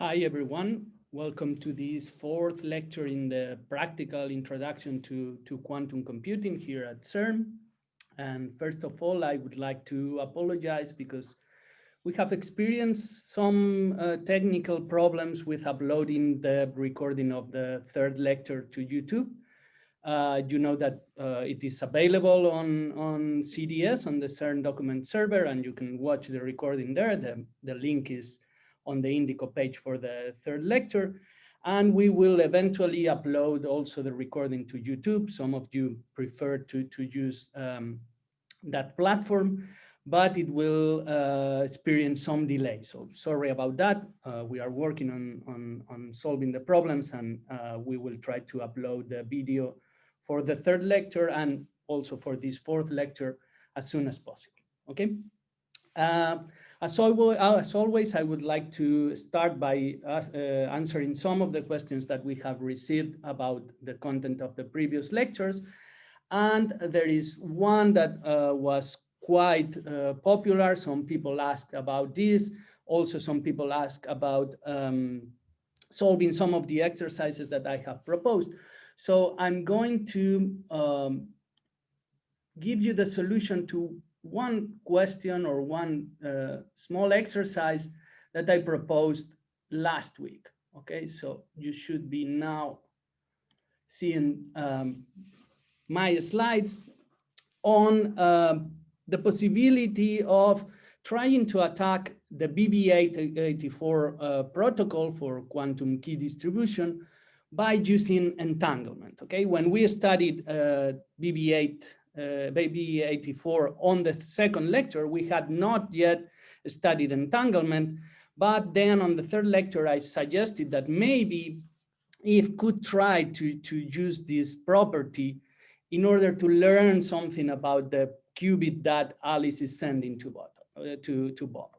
Hi, everyone. Welcome to this fourth lecture in the practical introduction to quantum computing here at CERN. And first of all, I would like to apologize because we have experienced some technical problems with uploading the recording of the third lecture to YouTube. You know that it is available on CDS, on the CERN document server, and you can watch the recording there. The link is on the Indico page for the third lecture. And we will eventually upload also the recording to YouTube. Some of you prefer to use that platform, but it will experience some delay. So sorry about that. We are working on solving the problems, and we will try to upload the video for the third lecture and also for this fourth lecture as soon as possible, okay? As always, I would like to start by answering some of the questions that we have received about the content of the previous lectures. And there is one that was quite popular. Some people asked about this. Also, some people asked about solving some of the exercises that I have proposed. So I'm going to give you the solution to one question or one small exercise that I proposed last week. Okay, so you should be now seeing my slides on the possibility of trying to attack the BB884 protocol for quantum key distribution by using entanglement. Okay, when we studied BB84 on the second lecture, we had not yet studied entanglement, but then on the third lecture, I suggested that maybe if could try to use this property in order to learn something about the qubit that Alice is sending to Bob,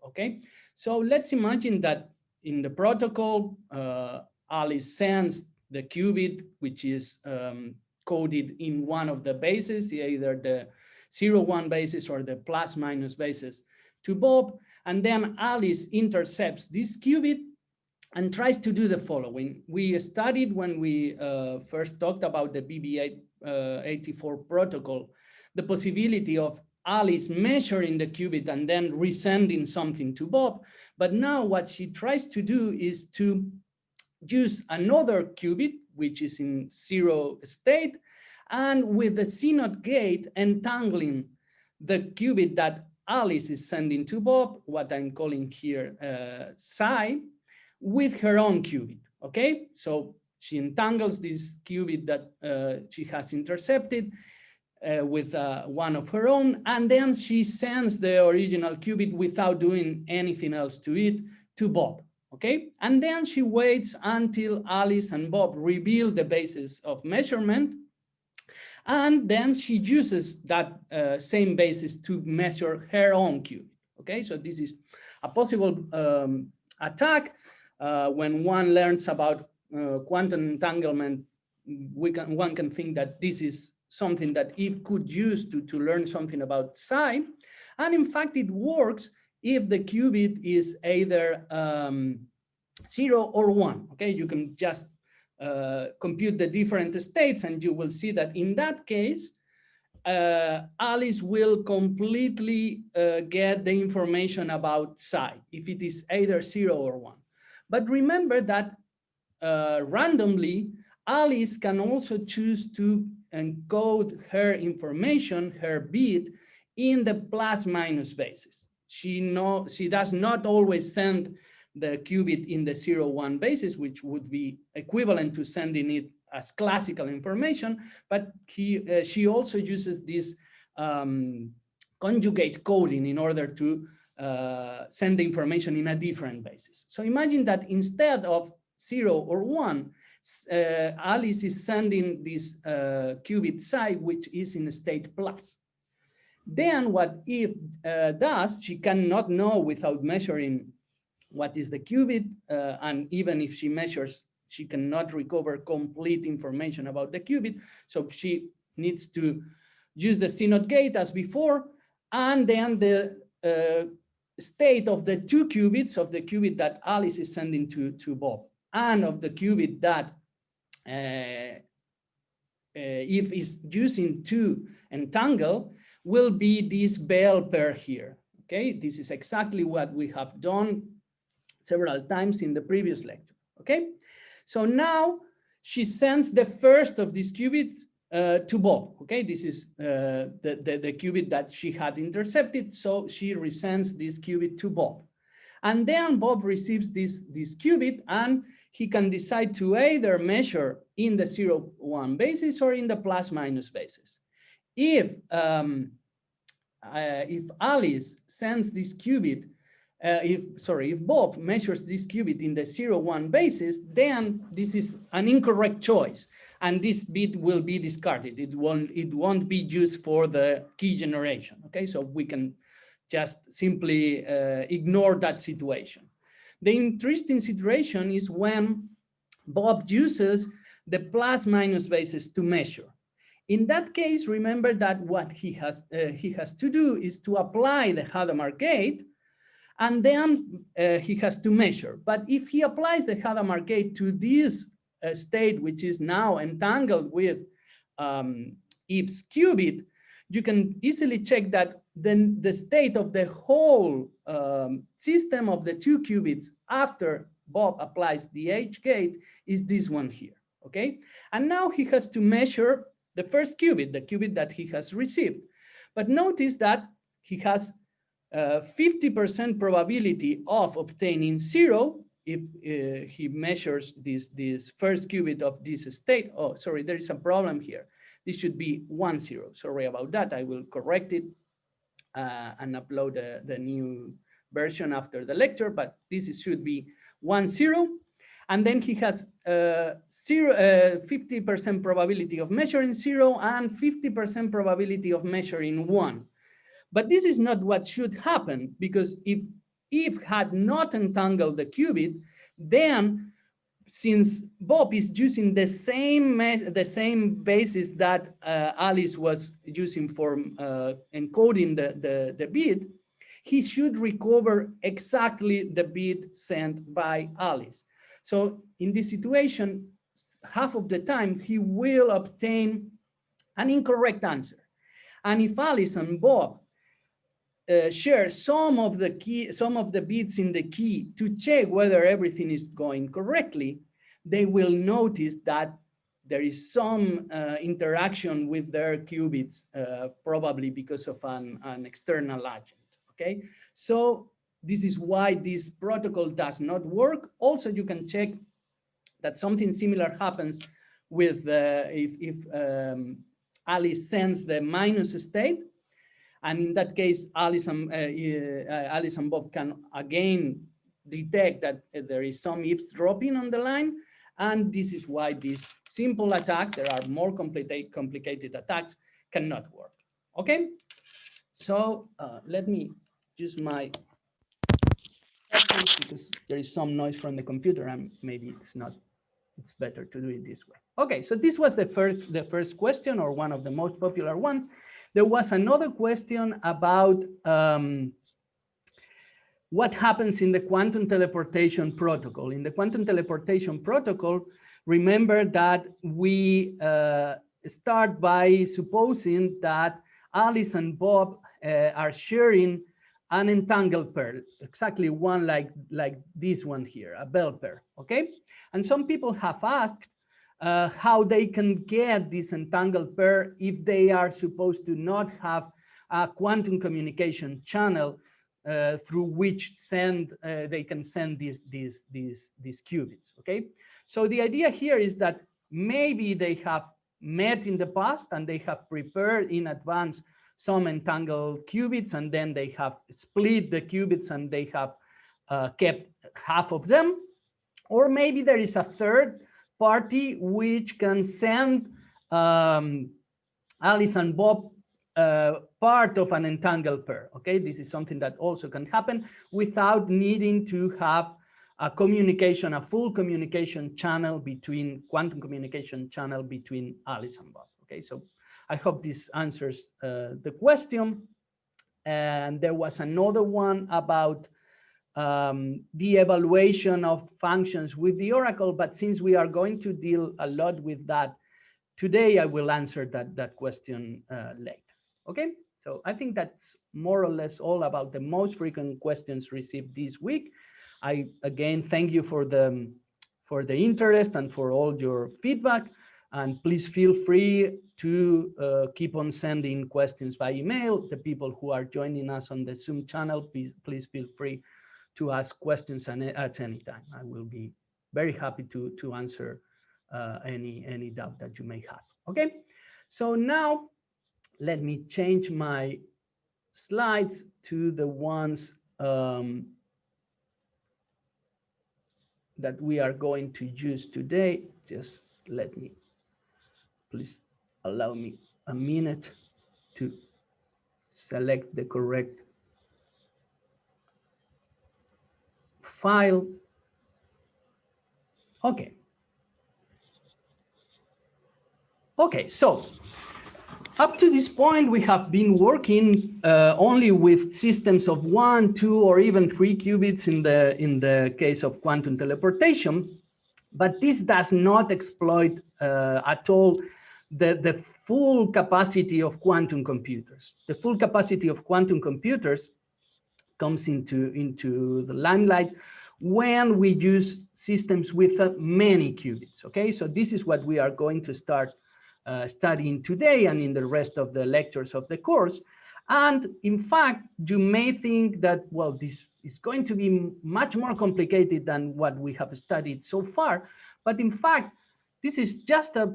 okay? So let's imagine that in the protocol, Alice sends the qubit, which is coded in one of the bases, either the 0-1 basis or the plus-minus basis to Bob, and then Alice intercepts this qubit and tries to do the following. We studied when we first talked about the BB884 protocol, the possibility of Alice measuring the qubit and then resending something to Bob. But now what she tries to do is to use another qubit, which is in 0 state, and with the CNOT gate entangling the qubit that Alice is sending to Bob, what I'm calling here psi, with her own qubit, okay? So she entangles this qubit that she has intercepted with one of her own, and then she sends the original qubit without doing anything else to it to Bob, okay? And then she waits until Alice and Bob reveal the basis of measurement, and then she uses that same basis to measure her own qubit, okay? So this is a possible attack. When one learns about quantum entanglement, one can think that this is something that it could use to learn something about psi. And in fact, it works if the qubit is either 0 or 1. Okay, you can just compute the different states, and you will see that in that case, Alice will completely get the information about psi if it is either 0 or 1. But remember that randomly, Alice can also choose to encode her information, her bit, in the plus-minus basis. She does not always send the qubit in the 0-1 basis, which would be equivalent to sending it as classical information, but she also uses this conjugate coding in order to send the information in a different basis. So imagine that instead of 0 or 1, Alice is sending this qubit psi, which is in state plus. Then what if does, she cannot know without measuring what is the qubit, and even if she measures, she cannot recover complete information about the qubit. So she needs to use the CNOT gate as before, and then the state of the two qubits, of the qubit that Alice is sending to Bob, and of the qubit that if is using to entangle, will be this Bell pair here. Okay, this is exactly what we have done several times in the previous lecture. Okay, so now she sends the first of these qubits to Bob. Okay, this is the qubit that she had intercepted, so she resends this qubit to Bob. And then Bob receives this qubit, and he can decide to either measure in the 0-1 basis or in the plus-minus basis. If Alice sends this qubit, if Bob measures this qubit in the 0-1 basis, then this is an incorrect choice, and this bit will be discarded. It won't be used for the key generation. Okay, so we can just simply ignore that situation. The interesting situation is when Bob uses the plus-minus basis to measure. In that case, remember that what he has to do is to apply the Hadamard gate, and then he has to measure. But if he applies the Hadamard gate to this state, which is now entangled with Eve's qubit, you can easily check that then the state of the whole system of the two qubits after Bob applies the H gate is this one here, okay? And now he has to measure the first qubit, the qubit that he has received. But notice that he has 50% probability of obtaining 0 if he measures this first qubit of this state. Oh, sorry, there is a problem here. This should be 1, 0. Sorry about that. I will correct it and upload the new version after the lecture, but should be 1, 0. And then he has 50% probability of measuring 0 and 50% probability of measuring 1. But this is not what should happen, because if Eve had not entangled the qubit, then since Bob is using the same basis that Alice was using for encoding the bit, he should recover exactly the bit sent by Alice. So in this situation, half of the time he will obtain an incorrect answer. And if Alice and Bob share some of the bits in the key to check whether everything is going correctly, they will notice that there is some interaction with their qubits, probably because of an external agent. Okay, so this is why this protocol does not work. Also, you can check that something similar happens with if Alice sends the minus state. And in that case, Alice and Bob can again detect that there is some eavesdropping on the line. And this is why this simple attack, there are more complicated attacks, cannot work. Okay, so let me use my headphones because there is some noise from the computer and maybe it's better to do it this way. Okay, so this was the first question, or one of the most popular ones. There was another question about what happens in the quantum teleportation protocol. In the quantum teleportation protocol, remember that we start by supposing that Alice and Bob are sharing an entangled pair, exactly one like this one here, a Bell pair, okay? And some people have asked how they can get this entangled pair if they are supposed to not have a quantum communication channel through which they can send these qubits, okay? So the idea here is that maybe they have met in the past and they have prepared in advance some entangled qubits, and then they have split the qubits and they have kept half of them. Or maybe there is a third party which can send Alice and Bob part of an entangled pair. Okay, this is something that also can happen without needing to have a communication, a full communication channel between quantum communication channel between Alice and Bob. Okay, so I hope this answers the question. And there was another one about the evaluation of functions with the oracle, but since we are going to deal a lot with that today, I will answer that question later. Okay, so I think that's more or less all about the most frequent questions received this week. I again thank you for the interest and for all your feedback, and please feel free to keep on sending questions by email. The people who are joining us on the Zoom channel, please feel free to ask questions at any time. I will be very happy to answer any doubt that you may have. Okay, so now let me change my slides to the ones that we are going to use today. Just let me, please allow me a minute to select the correct file. Okay. Okay, so up to this point, we have been working only with systems of 1, 2, or even 3 qubits in the case of quantum teleportation, but this does not exploit at all the full capacity of quantum computers. The full capacity of quantum computers comes into the limelight when we use systems with many qubits. Okay, so this is what we are going to start studying today and in the rest of the lectures of the course. And in fact, you may think that, well, this is going to be much more complicated than what we have studied so far. But in fact, this is just a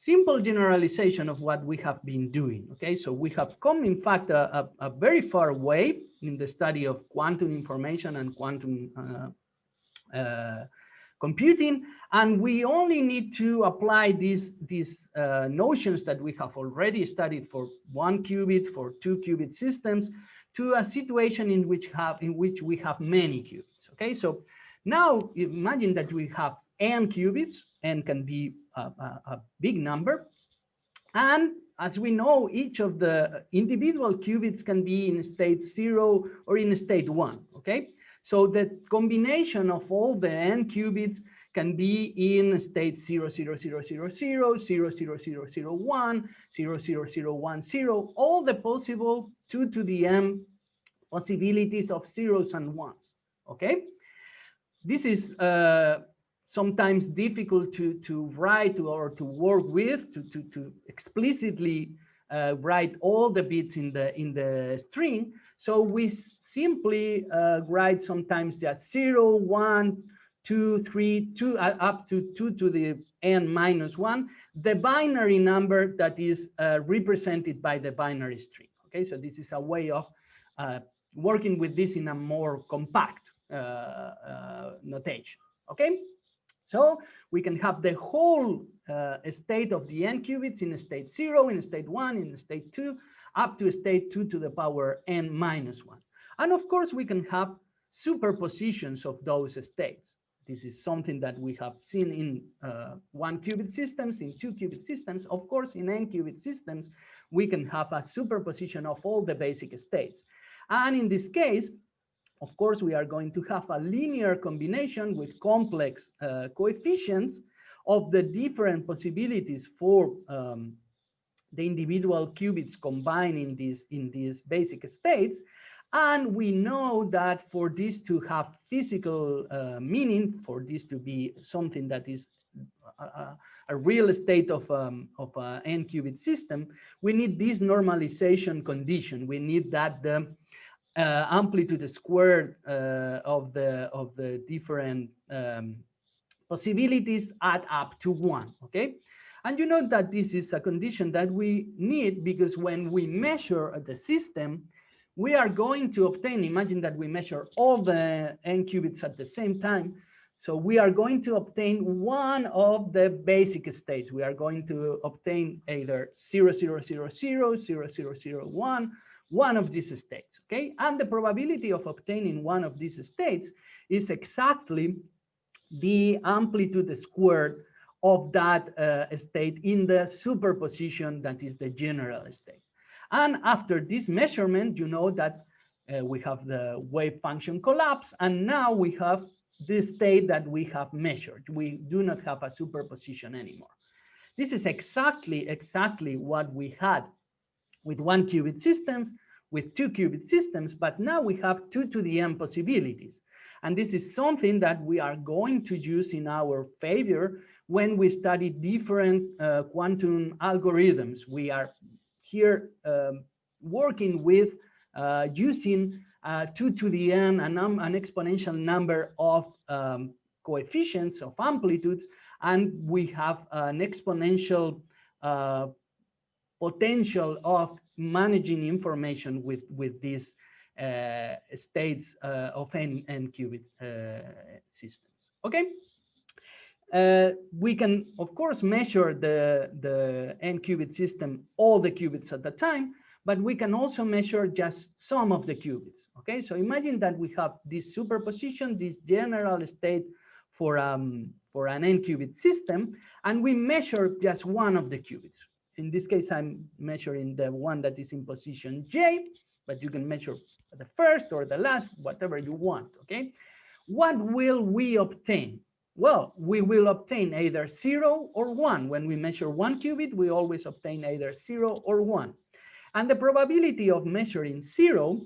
simple generalization of what we have been doing. Okay, so we have come, in fact, a very far way in the study of quantum information and quantum computing, and we only need to apply these notions that we have already studied for 1 qubit, for 2 qubit systems, to a situation in which we have many qubits. Okay, so now imagine that we have n qubits. N can be a big number, and as we know, each of the individual qubits can be in state 0 or in state 1. Okay, so the combination of all the n qubits can be in state 0, 0, 0, 0, 0, 0, 0, 0, 0, 1, 0, 0, 0, 1, 0, all the possible 2 to the m possibilities of zeros and ones. Okay, this is sometimes difficult to write or to work with, to explicitly write all the bits in the string. So we simply write sometimes just 0, 1, 2, 3, 2, up to 2 to the n minus 1, the binary number that is represented by the binary string. Okay, so this is a way of working with this in a more compact notation. Okay, so we can have the whole state of the n qubits in state 0, in state 1, in state 2, up to state 2 to the power n minus 1. And of course, we can have superpositions of those states. This is something that we have seen in 1 qubit systems, in 2 qubit systems. Of course, in n qubit systems, we can have a superposition of all the basic states. And in this case, of course, we are going to have a linear combination with complex coefficients of the different possibilities for the individual qubits combined in these basic states. And we know that for this to have physical meaning, for this to be something that is a real state of an n qubit system, we need this normalization condition. We need that the amplitude squared of the different possibilities add up to 1. Okay, and you know that this is a condition that we need because when we measure the system, we are going to obtain, imagine that we measure all the n qubits at the same time. So we are going to obtain one of the basic states. We are going to obtain either 0, 0, 0, 0, 0, 0, 0, 1, one of these states, okay? And the probability of obtaining one of these states is exactly the amplitude squared of that state in the superposition that is the general state. And after this measurement, you know that we have the wave function collapse, and now we have this state that we have measured. We do not have a superposition anymore. This is exactly what we had with 1-qubit systems, with 2-qubit systems, but now we have 2 to the n possibilities. And this is something that we are going to use in our favor when we study different quantum algorithms. We are here working with using 2 to the n, an exponential number of coefficients of amplitudes, and we have an exponential potential of managing information with these states of n qubit systems. Okay. We can, of course, measure the n-qubit system, all the qubits at the time, but we can also measure just some of the qubits. Okay, so imagine that we have this superposition, this general state for an n-qubit system, and we measure just one of the qubits. In this case, I'm measuring the one that is in position J, but you can measure the first or the last, whatever you want. Okay, what will we obtain? Well, we will obtain either 0 or 1. When we measure 1 qubit, we always obtain either 0 or 1. And the probability of measuring 0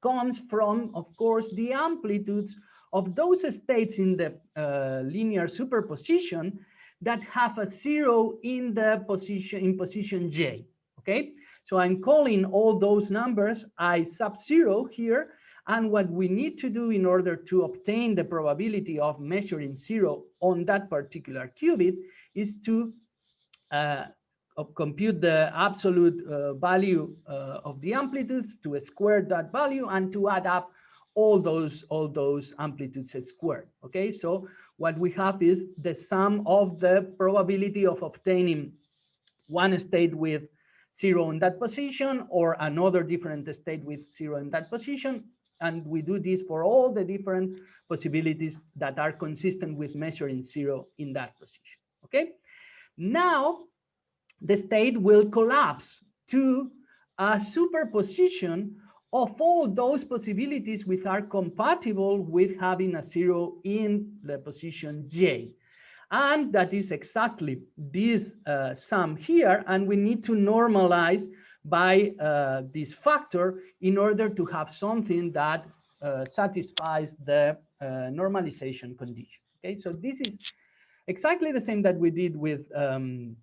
comes from, of course, the amplitudes of those states in the linear superposition that have a 0 in the position J. Okay, so I'm calling all those numbers I sub 0 here. And what we need to do in order to obtain the probability of measuring 0 on that particular qubit is to compute the absolute value of the amplitudes, to square that value, and to add up all those amplitudes squared. Okay, so what we have is the sum of the probability of obtaining one state with 0 in that position or another different state with 0 in that position. And we do this for all the different possibilities that are consistent with measuring 0 in that position. Okay, now the state will collapse to a superposition of all those possibilities which are compatible with having a 0 in the position J. And that is exactly this sum here, and we need to normalize by this factor in order to have something that satisfies the normalization condition. Okay, so this is exactly the same that we did with 1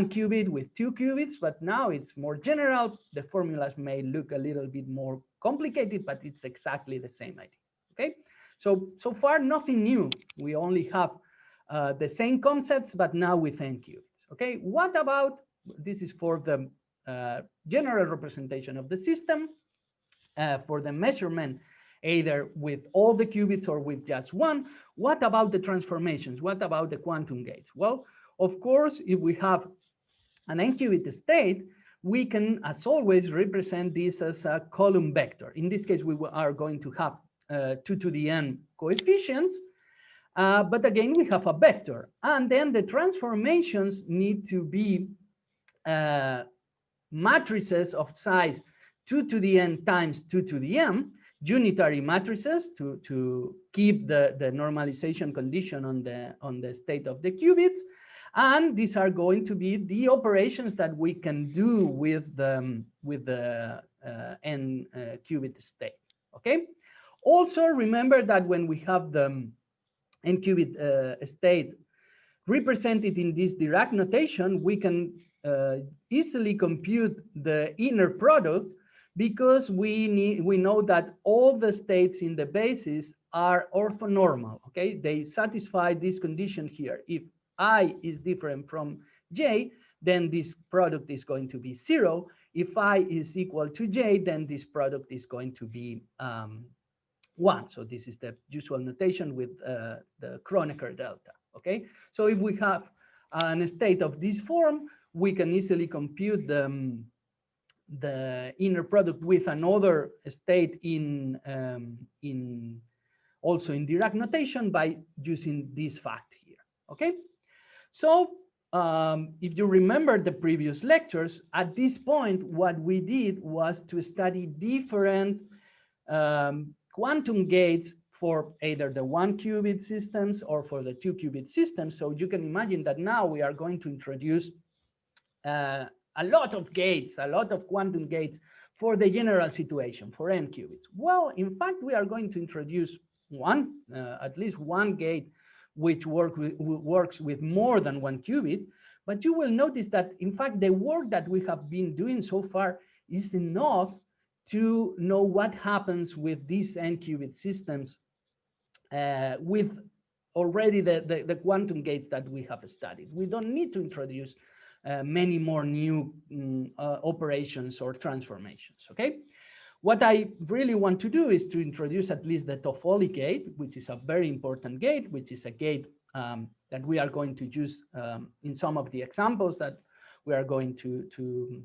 qubit, with 2 qubits, but now it's more general. The formulas may look a little bit more complicated, but it's exactly the same idea. Okay, so far nothing new. We only have the same concepts, but now with n qubits. Okay, what about, this is for the general representation of the system, for the measurement either with all the qubits or with just one. What about the transformations? What about the quantum gates? Well, of course, if we have an n-qubit state, we can, as always, represent this as a column vector. In this case, we are going to have 2 to the n coefficients, but again, we have a vector. And then the transformations need to be matrices of size 2 to the n times 2 to the m, unitary matrices to keep the normalization condition on the state of the qubits. And these are going to be the operations that we can do with the n qubit state. Okay. Also remember that when we have the n qubit state represented in this Dirac notation, we can easily compute the inner product, because we know that all the states in the basis are orthonormal. Okay, they satisfy this condition here. If I is different from J, then this product is going to be 0. If I is equal to J, then this product is going to be 1. So this is the usual notation with the Kronecker delta. Okay, so if we have a state of this form, we can easily compute the inner product with another state also in Dirac notation by using this fact here. Okay, so if you remember the previous lectures, at this point, what we did was to study different quantum gates for either the 1-qubit systems or for the 2-qubit systems. So you can imagine that now we are going to introduce a lot of gates, a lot of quantum gates for the general situation, for n qubits. Well, in fact, we are going to introduce at least one gate which works with more than 1 qubit. But you will notice that, in fact, the work that we have been doing so far is enough to know what happens with these n-qubit systems with already the quantum gates that we have studied. We don't need to introduce many more new operations or transformations, okay? What I really want to do is to introduce at least the Toffoli gate, which is a very important gate, which is a gate that we are going to use in some of the examples that we are going to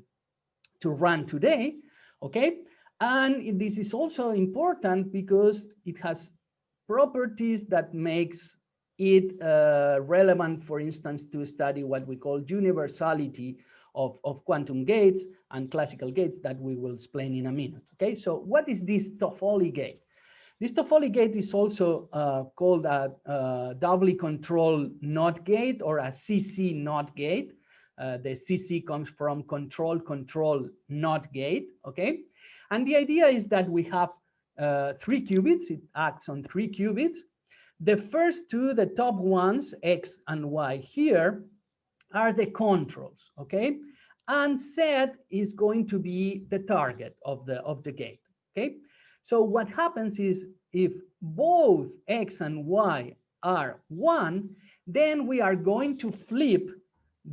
run today, okay? And this is also important because it has properties that makes it relevant, for instance, to study what we call universality of quantum gates and classical gates that we will explain in a minute, okay? So what is this Toffoli gate? This Toffoli gate is also called a doubly controlled NOT gate or a CC NOT gate. The CC comes from control NOT gate, okay? And the idea is that we have 3 qubits. It acts on 3 qubits. The first two, the top ones, X and Y here, are the controls, okay? And Z is going to be the target of the gate, okay? So what happens is if both X and Y are 1, then we are going to flip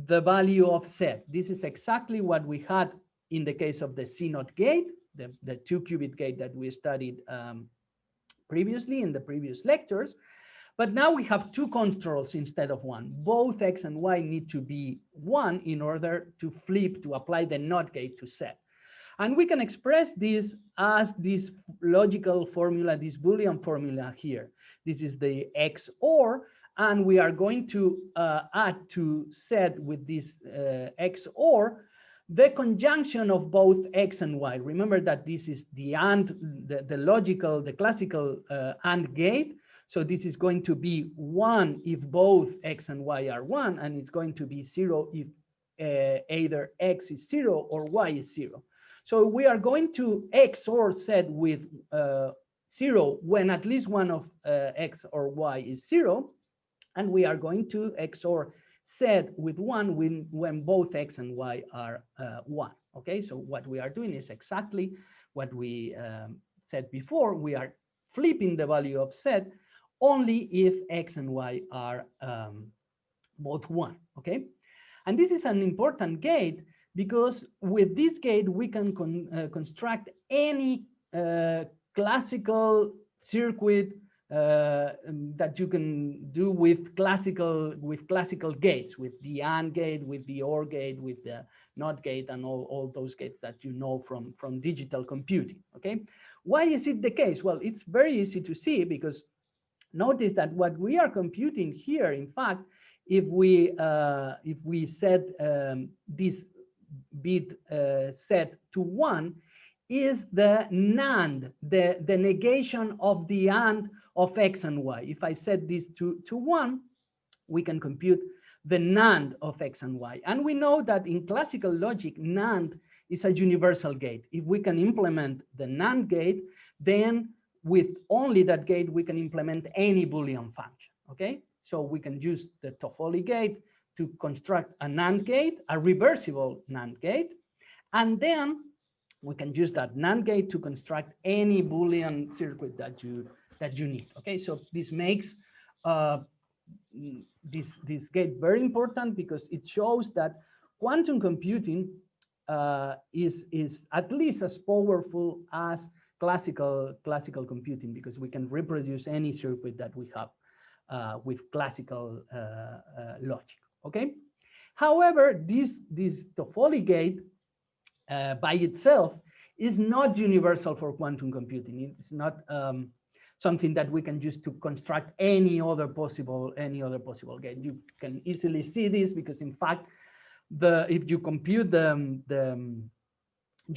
the value of Z. This is exactly what we had in the case of the C-NOT gate, the 2-qubit gate that we studied previously in the previous lectures. But now we have 2 controls instead of 1. Both X and Y need to be 1 in order to flip, to apply the NOT gate to Z. And we can express this as this logical formula, this Boolean formula here. This is the XOR, and we are going to add to Z with this XOR the conjunction of both X and Y. Remember that this is the AND, the logical, the classical AND gate. So this is going to be 1 if both X and Y are 1, and it's going to be 0 if either X is 0 or Y is 0. So we are going to XOR Z with 0 when at least one of X or Y is 0, and we are going to XOR Z with 1 when both X and Y are 1. Okay, so what we are doing is exactly what we said before. We are flipping the value of Z only if X and Y are both 1, okay? And this is an important gate because with this gate, we can construct any classical circuit that you can do with classical gates, with the AND gate, with the OR gate, with the NOT gate, and all those gates that you know from digital computing, okay? Why is it the case? Well, it's very easy to see because notice that what we are computing here, in fact, if we set this bit set to 1, is the NAND, the negation of the AND of X and Y. If I set this to 1, we can compute the NAND of X and Y. And we know that in classical logic, NAND is a universal gate. If we can implement the NAND gate, then with only that gate, we can implement any Boolean function, okay? So we can use the Toffoli gate to construct a NAND gate, a reversible NAND gate, and then we can use that NAND gate to construct any Boolean circuit that you need, okay? So this makes this gate very important because it shows that quantum computing is at least as powerful as classical computing, because we can reproduce any circuit that we have with classical logic, okay? However, this Toffoli gate by itself is not universal for quantum computing. It's not, something that we can use to construct any other possible gate. You can easily see this because, in fact, if you compute the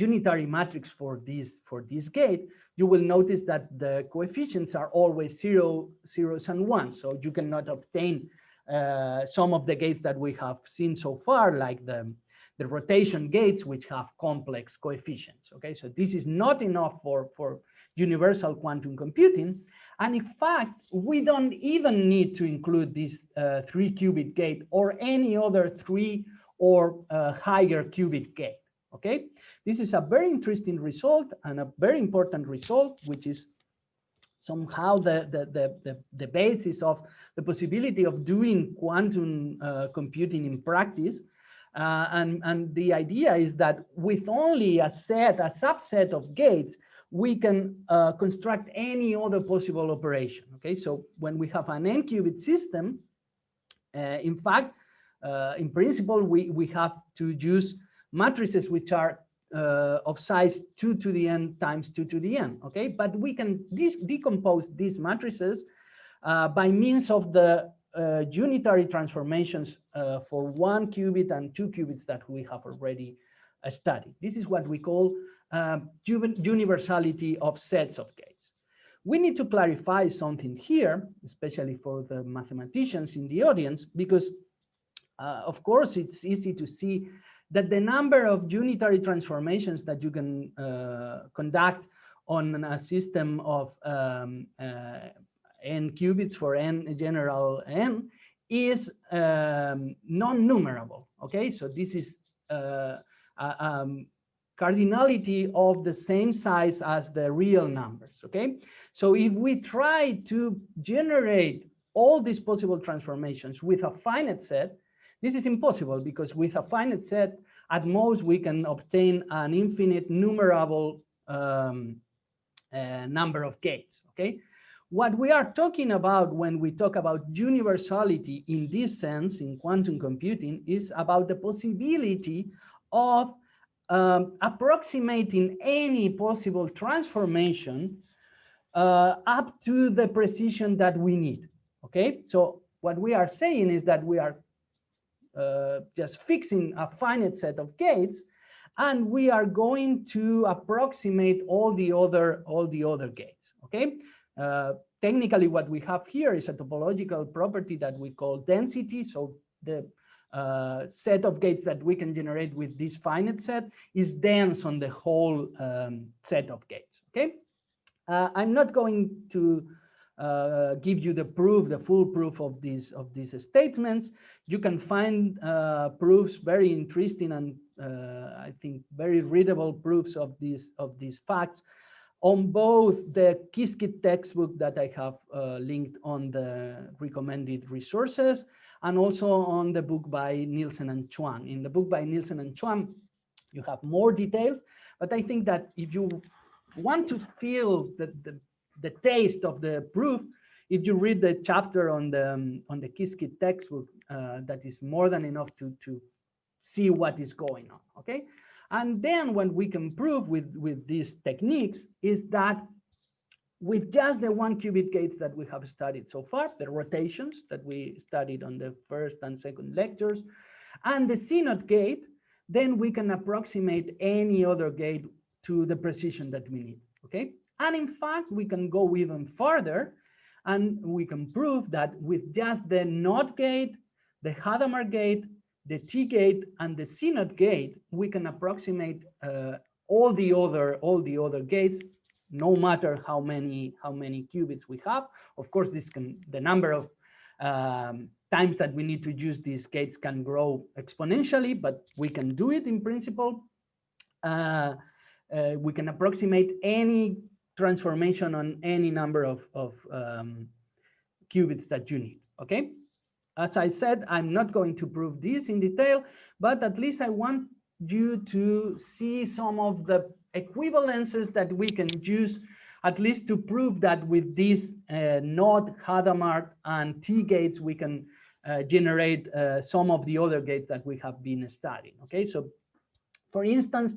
unitary matrix for this gate, you will notice that the coefficients are always zeros and ones. So you cannot obtain some of the gates that we have seen so far, like the rotation gates, which have complex coefficients. Okay, so this is not enough for universal quantum computing. And in fact, we don't even need to include this 3-qubit gate or any other 3 or higher qubit gate. Okay, this is a very interesting result and a very important result, which is somehow the basis of the possibility of doing quantum computing in practice. And the idea is that with only a subset of gates, we can construct any other possible operation. Okay, so when we have an n-qubit system, in fact, in principle, we have to use matrices which are of size 2 to the n times 2 to the n. Okay, but we can decompose these matrices by means of the unitary transformations for 1 qubit and 2 qubits that we have already studied. This is what we call universality of sets of gates. We need to clarify something here, especially for the mathematicians in the audience, because of course it's easy to see that the number of unitary transformations that you can conduct on a system of n qubits for n general n is non-numerable. Okay, so this is cardinality of the same size as the real numbers. Okay, so if we try to generate all these possible transformations with a finite set, this is impossible, because with a finite set, at most we can obtain an infinite numerable number of gates. Okay, what we are talking about when we talk about universality in this sense in quantum computing is about the possibility of approximating any possible transformation up to the precision that we need. Okay, so what we are saying is that we are just fixing a finite set of gates, and we are going to approximate all the other gates. Okay, technically what we have here is a topological property that we call density. So the set of gates that we can generate with this finite set is dense on the whole set of gates. Okay, I'm not going to give you the proof, the full proof of these statements. You can find proofs, very interesting and I think very readable proofs of these facts on both the Qiskit textbook that I have linked on the recommended resources, and also on the book by Nielsen and Chuang. In the book by Nielsen and Chuang, you have more details, but I think that if you want to feel the taste of the proof, if you read the chapter on the Qiskit textbook, that is more than enough to see what is going on. Okay, and then what we can prove with these techniques is that with just the 1 qubit gates that we have studied so far, the rotations that we studied on the first and second lectures, and the CNOT gate, then we can approximate any other gate to the precision that we need. Okay, and in fact, we can go even further, and we can prove that with just the NOT gate, the Hadamard gate, the T gate, and the CNOT gate, we can approximate all the other gates, no matter how many qubits we have. Of course, the number of times that we need to use these gates can grow exponentially, but we can do it in principle. We can approximate any transformation on any number of qubits that you need. Okay, as I said, I'm not going to prove this in detail, but at least I want you to see some of the equivalences that we can use, at least to prove that with these NOT, Hadamard, and T gates, we can generate some of the other gates that we have been studying. Okay, so for instance,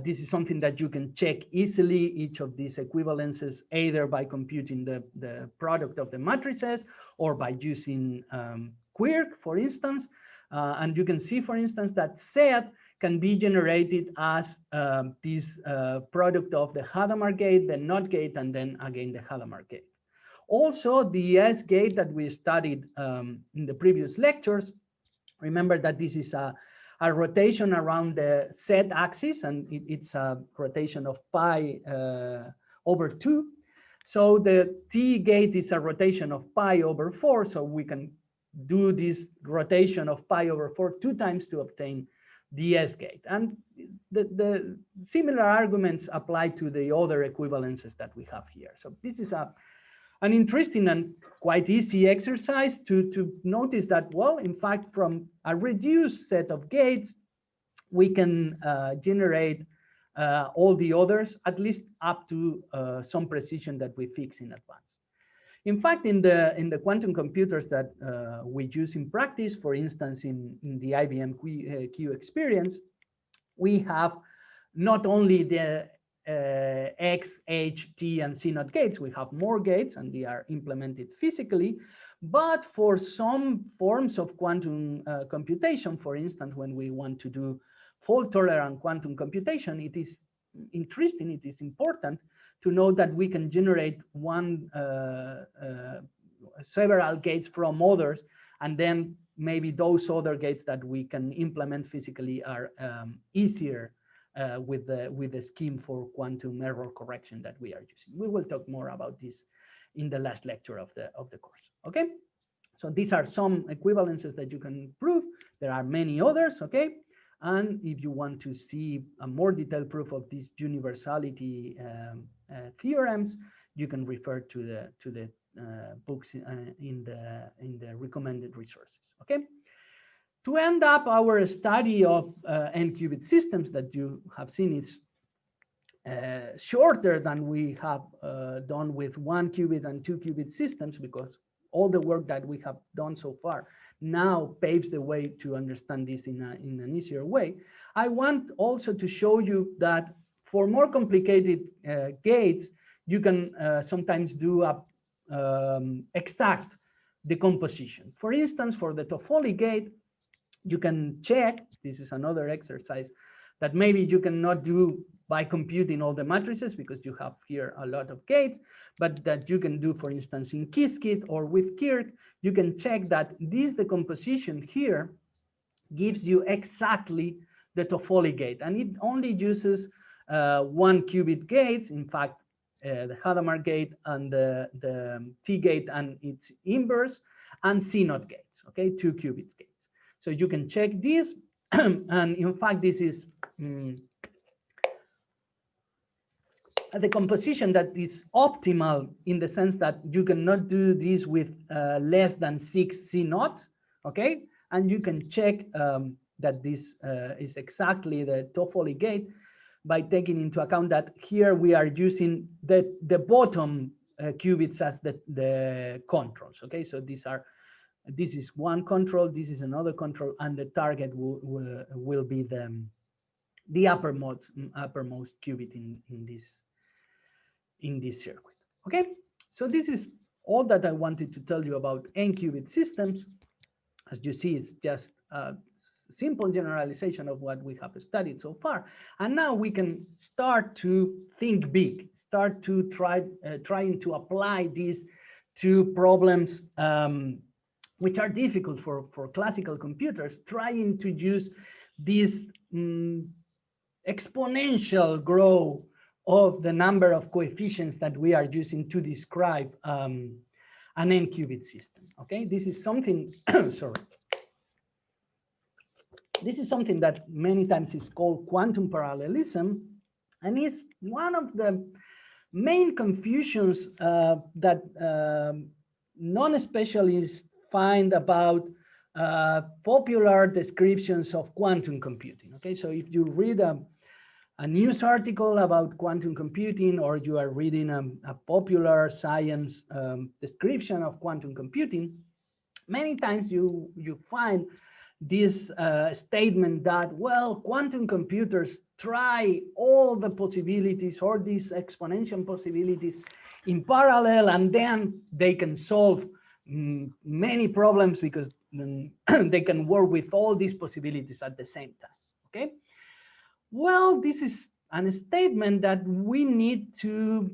This is something that you can check easily, each of these equivalences, either by computing the product of the matrices or by using Quirk, for instance. And you can see, for instance, that Z can be generated as this product of the Hadamard gate, the NOT gate, and then again the Hadamard gate. Also, the S gate that we studied in the previous lectures, remember that this is a rotation around the Z axis, and it's a rotation of pi over 2. So the T gate is a rotation of pi over 4, so we can do this rotation of pi over 4 2 times to obtain the S gate. And the similar arguments apply to the other equivalences that we have here. So this is an interesting and quite easy exercise to notice that, well, in fact, from a reduced set of gates, we can generate all the others, at least up to some precision that we fix in advance. In fact, in the quantum computers that we use in practice, for instance, in the IBM Q experience, we have not only the X, H, T, and C0 gates, we have more gates, and they are implemented physically. But for some forms of quantum computation, for instance, when we want to do fault-tolerant quantum computation, it is interesting, it is important to know that we can generate several gates from others, and then maybe those other gates that we can implement physically are easier with the scheme for quantum error correction that we are using. We will talk more about this in the last lecture of the course. Okay, so these are some equivalences that you can prove. There are many others. Okay, and if you want to see a more detailed proof of these universality theorems, you can refer to the books in the recommended resources. Okay. To end up our study of n-qubit systems that you have seen is shorter than we have done with 1-qubit and 2-qubit systems, because all the work that we have done so far now paves the way to understand this in an easier way. I want also to show you that for more complicated gates, you can sometimes do a exact decomposition. For instance, for the Toffoli gate, you can check, this is another exercise that maybe you cannot do by computing all the matrices because you have here a lot of gates, but that you can do, for instance, in Qiskit or with Kirk. You can check that this decomposition here gives you exactly the Toffoli gate, and it only uses 1-qubit gates. In fact, the Hadamard gate and the T gate and its inverse, and C0 gates, okay, 2-qubit gates. So you can check this, and in fact, this is the composition that is optimal in the sense that you cannot do this with less than 6 C0, okay? And you can check that this is exactly the Toffoli gate by taking into account that here we are using the bottom qubits as the controls, okay? So this is one control, this is another control, and the target will be the uppermost qubit in this circuit. Okay, so this is all that I wanted to tell you about n-qubit systems. As you see, it's just a simple generalization of what we have studied so far, and now we can start to think big, start to trying to apply this to problems which are difficult for classical computers, trying to use this exponential growth of the number of coefficients that we are using to describe an n-qubit system. Okay, this is something, sorry. This is something that many times is called quantum parallelism, and is one of the main confusions that non-specialists find about popular descriptions of quantum computing. Okay, so if you read a news article about quantum computing, or you are reading a popular science description of quantum computing, many times you find this statement that, well, quantum computers try all the possibilities or these exponential possibilities in parallel, and then they can solve many problems because they can work with all these possibilities at the same time. Okay. Well, this is a statement that we need to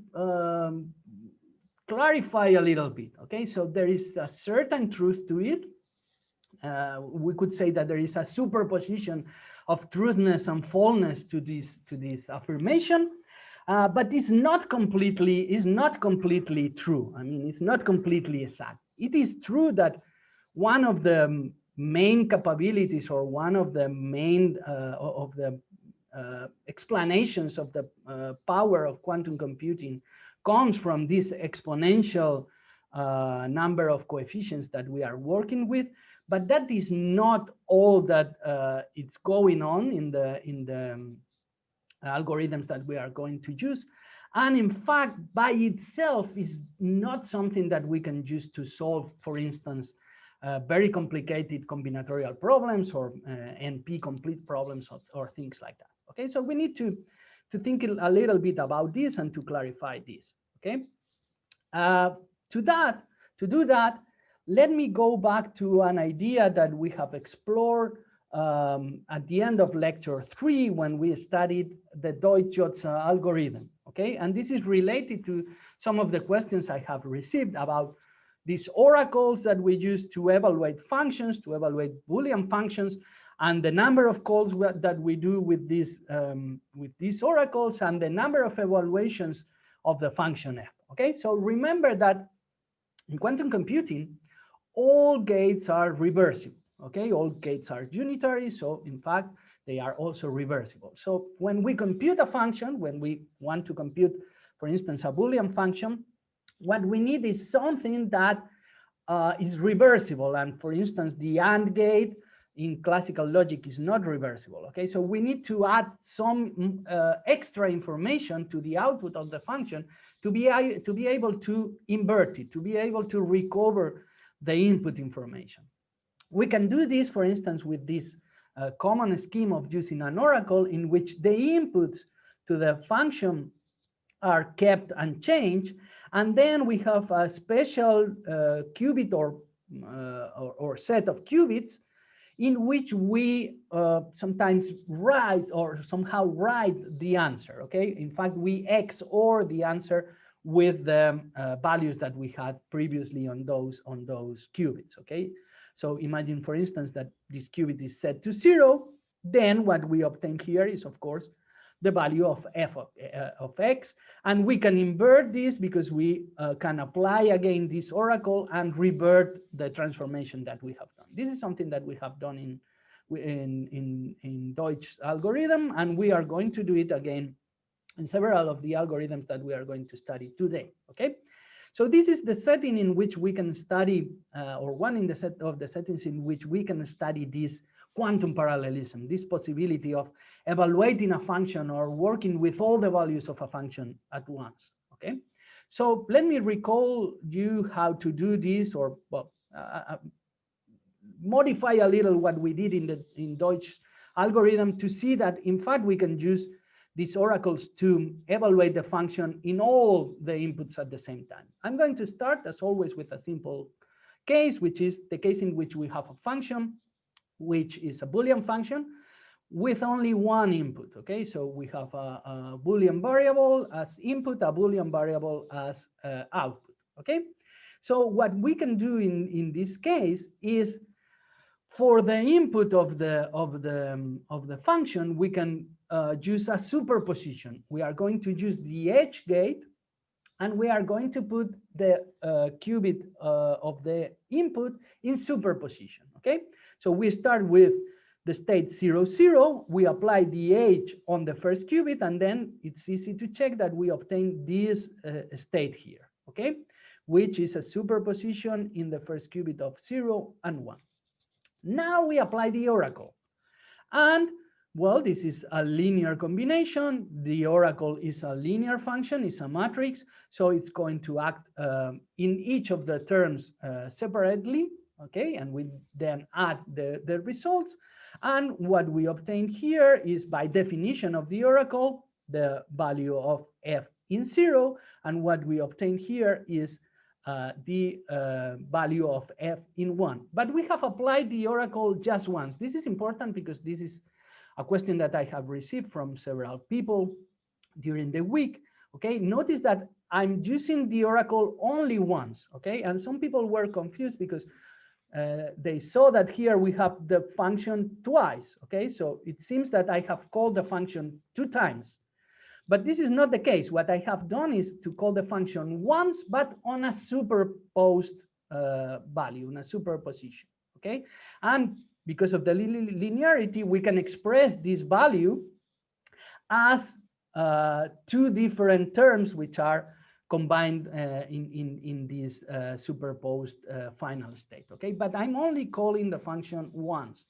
clarify a little bit. Okay, so there is a certain truth to it. We could say that there is a superposition of truthness and falseness to this affirmation, but it's not completely true. I mean, it's not completely exact. It is true that one of the main capabilities or one of the main explanations of the power of quantum computing comes from this exponential number of coefficients that we are working with, but that is not all that it's going on in the algorithms that we are going to use. And in fact, by itself is not something that we can use to solve, for instance, very complicated combinatorial problems or NP complete problems or things like that. Okay, so we need to think a little bit about this and to clarify this. Okay, to do that, let me go back to an idea that we have explored at the end of lecture 3 when we studied the Deutsch-Jozsa algorithm. Okay, and this is related to some of the questions I have received about these oracles that we use to evaluate functions, to evaluate Boolean functions, and the number of calls that we do with these oracles, and the number of evaluations of the function f. Okay, so remember that in quantum computing, all gates are reversible. Okay, all gates are unitary, so in fact, they are also reversible. So when we compute a function, when we want to compute, for instance, a Boolean function, what we need is something that is reversible. And for instance, the AND gate in classical logic is not reversible. Okay, so we need to add some extra information to the output of the function to be able to invert it, to be able to recover the input information. We can do this, for instance, with this common scheme of using an oracle in which the inputs to the function are kept unchanged, and then we have a special qubit or set of qubits in which we sometimes write or somehow write the answer. Okay, in fact, we XOR the answer with the values that we had previously on those qubits. Okay, so imagine, for instance, that this qubit is set to 0. Then what we obtain here is, of course, the value of f of x, and we can invert this because we can apply again this oracle and revert the transformation that we have done. This is something that we have done in Deutsch algorithm, and we are going to do it again in several of the algorithms that we are going to study today. Okay, so this is the setting in which we can study, or one in the set of the settings in which we can study this quantum parallelism, this possibility of evaluating a function or working with all the values of a function at once. Okay, so let me recall you how to do this, or well, modify a little what we did in Deutsch algorithm to see that in fact we can use these oracles to evaluate the function in all the inputs at the same time. I'm going to start, as always, with a simple case, which is the case in which we have a function which is a Boolean function with only one input. Okay, so we have a Boolean variable as input, a Boolean variable as output. Okay, so what we can do in this case is, for the input of the function, we can use a superposition. We are going to use the H gate, and we are going to put the qubit of the input in superposition. Okay, so we start with the state 0, 0. We apply the H on the first qubit, and then it's easy to check that we obtain this state here. Okay, which is a superposition in the first qubit of 0 and 1. Now we apply the oracle, and well, this is a linear combination. The oracle is a linear function, it's a matrix, so it's going to act in each of the terms separately. okay? And we then add the results. And what we obtain here is, by definition of the oracle, the value of f in 0. And what we obtain here is the value of f in 1. But we have applied the oracle just once. This is important because this is a question that I have received from several people during the week. Okay, notice that I'm using the oracle only once. Okay, and some people were confused because they saw that here we have the function twice. Okay, so it seems that I have called the function 2 times. But this is not the case. What I have done is to call the function once, but on a superposed value, in a superposition. Okay, and because of the linearity, we can express this value as 2 different terms which are combined in this superposed final state. Okay, but I'm only calling the function once.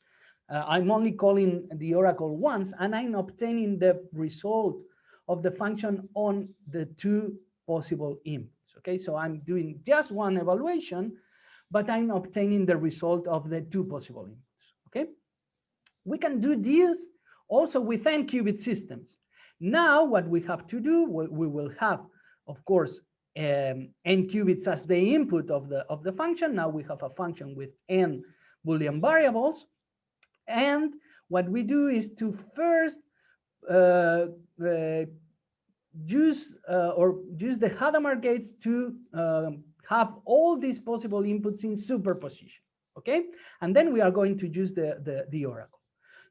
I'm only calling the oracle once, and I'm obtaining the result of the function on the 2 possible inputs. Okay, so I'm doing just one evaluation, but I'm obtaining the result of the 2 possible inputs. Okay, we can do this also with n-qubit systems. Now, what we have to do, we will have, of course, n qubits as the input of the function. Now we have a function with n Boolean variables, and what we do is to first use the Hadamard gates to have all these possible inputs in superposition. Okay, and then we are going to use the oracle.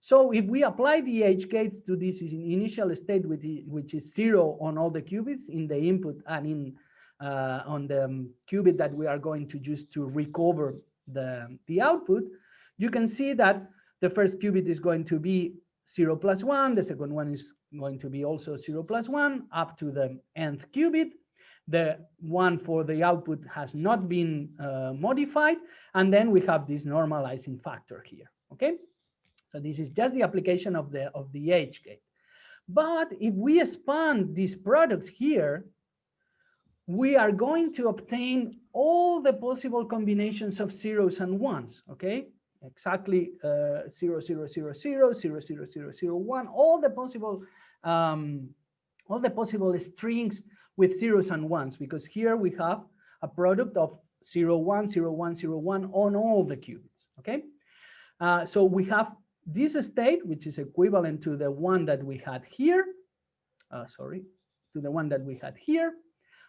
So if we apply the H gates to this initial state, which is 0 on all the qubits in the input and in on the qubit that we are going to use to recover the output, you can see that the first qubit is going to be 0 plus 1. The second one is going to be also 0 plus 1 up to the nth qubit. The one for the output has not been modified. And then we have this normalizing factor here. Okay. So this is just the application of the H gate. But if we expand this product here, we are going to obtain all the possible combinations of zeros and ones. Okay, exactly 0, 0, 0, 0, 0, 0, 0, 0, 0, 1, all the possible strings with zeros and ones, because here we have a product of 0, 1, 0, 1, 0, 1 on all the qubits. Okay, so we have this state, which is equivalent to the one that we had here, to the one that we had here,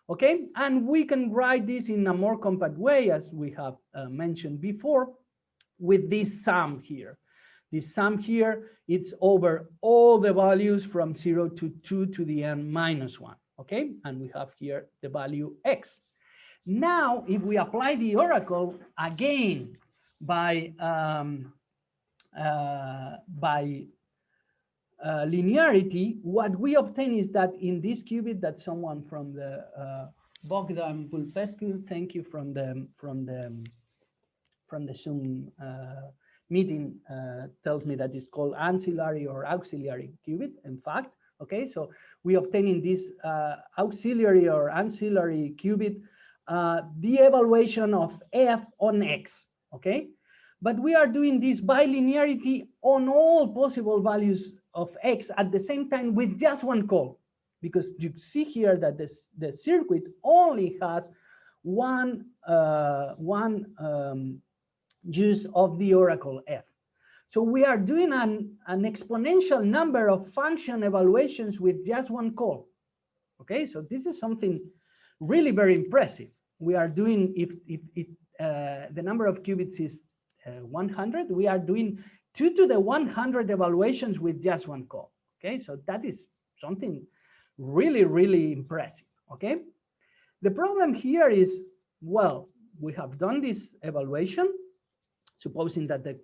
okay? And we can write this in a more compact way, as we have mentioned before, with this sum here. This sum here, it's over all the values from 0 to 2 to the n minus 1, okay? And we have here the value x. Now, if we apply the oracle again by linearity, what we obtain is that in this qubit that someone from the Bogdan Vulpescu, thank you, from the Zoom meeting, tells me that it's called ancillary or auxiliary qubit. In fact, okay, so we obtain in this auxiliary or ancillary qubit the evaluation of f on x. Okay. But we are doing this by linearity on all possible values of x at the same time with just one call, because you see here that the circuit only has one use of the oracle f. So we are doing an exponential number of function evaluations with just one call. Okay, so this is something really very impressive. We are doing, if the number of qubits is 100, we are doing 2 to the 100 evaluations with just one call. Okay, so that is something really, really impressive. Okay, the problem here is, well, we have done this evaluation, supposing that the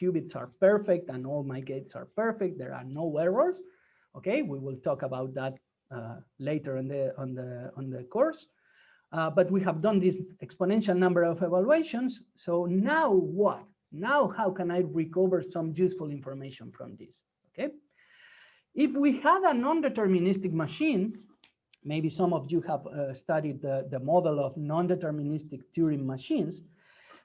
qubits are perfect and all my gates are perfect, there are no errors. Okay, we will talk about that later on the course. But we have done this exponential number of evaluations. So now what? Now how can I recover some useful information from this? Okay. If we had a non-deterministic machine, maybe some of you have studied the model of non-deterministic Turing machines.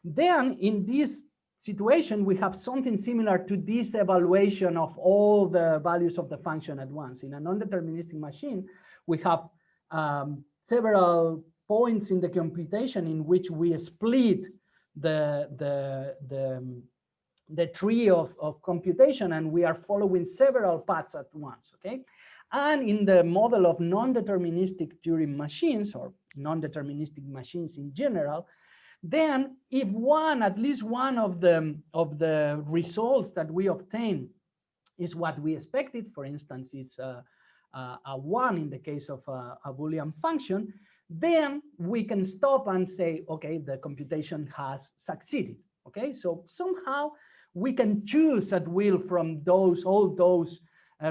Then in this situation, we have something similar to this evaluation of all the values of the function at once. In a non-deterministic machine, we have several points in the computation in which we split the tree of computation, and we are following several paths at once, okay? And in the model of non-deterministic Turing machines, or non-deterministic machines in general, then if at least one of the results that we obtain is what we expected, for instance, it's a 1 in the case of a Boolean function, then we can stop and say, okay, the computation has succeeded, okay? So somehow we can choose at will from all those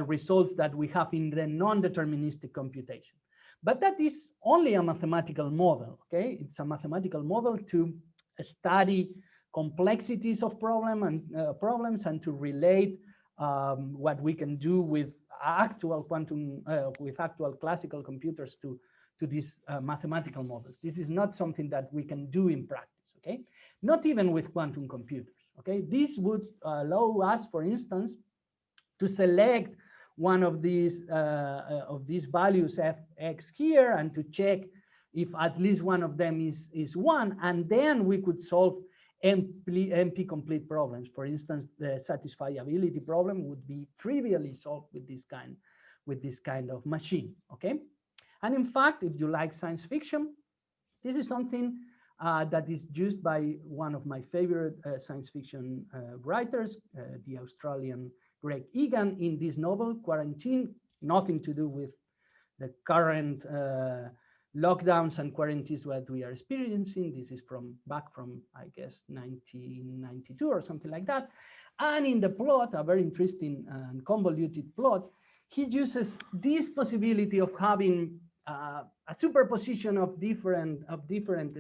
results that we have in the non-deterministic computation. But that is only a mathematical model, okay? It's a mathematical model to study complexities of problems and to relate what we can do with actual quantum, with actual classical computers to these mathematical models. This is not something that we can do in practice, okay? Not even with quantum computers, okay? This would allow us, for instance, to select one of these values fx here and to check if at least one of them is 1, and then we could solve NP complete problems. For instance, the satisfiability problem would be trivially solved with this kind of machine, okay? And in fact, if you like science fiction, this is something that is used by one of my favorite science fiction writers, the Australian Greg Egan, in this novel, Quarantine, nothing to do with the current lockdowns and quarantines that we are experiencing. This is back from, I guess, 1992 or something like that. And in the plot, a very interesting and convoluted plot, he uses this possibility of having a superposition of different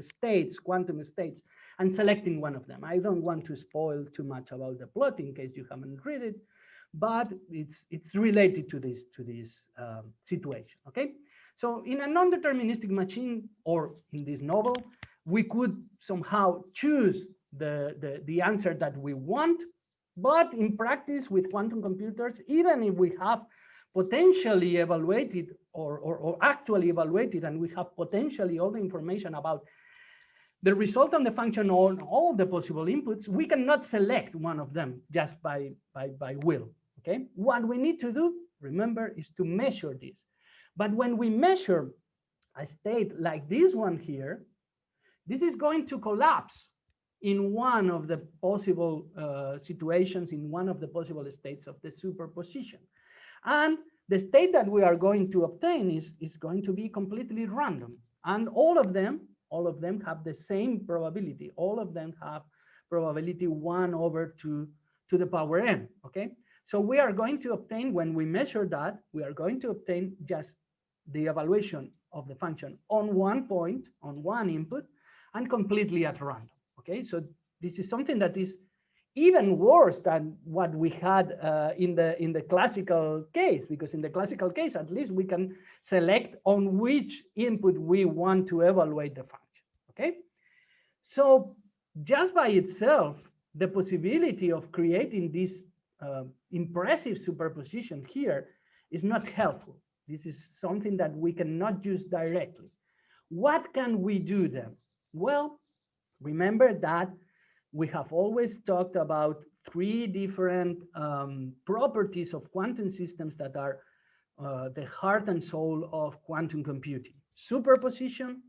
states, quantum states, and selecting one of them. I don't want to spoil too much about the plot in case you haven't read it, but it's related to this situation, okay? So in a non-deterministic machine, or in this novel, we could somehow choose the answer that we want, but in practice with quantum computers, even if we have potentially evaluated or actually evaluated, and we have potentially all the information about the result and the function on all the possible inputs, we cannot select one of them just by will, okay? What we need to do, remember, is to measure this. But when we measure a state like this one here, this is going to collapse in one of the possible situations, in one of the possible states of the superposition. And the state that we are going to obtain is going to be completely random. And all of them have the same probability. All of them have probability 1 over 2 to the power n, okay? So we are going to obtain, when we measure that, we are going to obtain just the evaluation of the function on one point, on one input, and completely at random, okay? So this is something that is even worse than what we had in the classical case, because in the classical case, at least we can select on which input we want to evaluate the function, okay? So just by itself, the possibility of creating this impressive superposition here is not helpful. This is something that we cannot use directly. What can we do then? Well, remember that we have always talked about 3 different properties of quantum systems that are the heart and soul of quantum computing: superposition,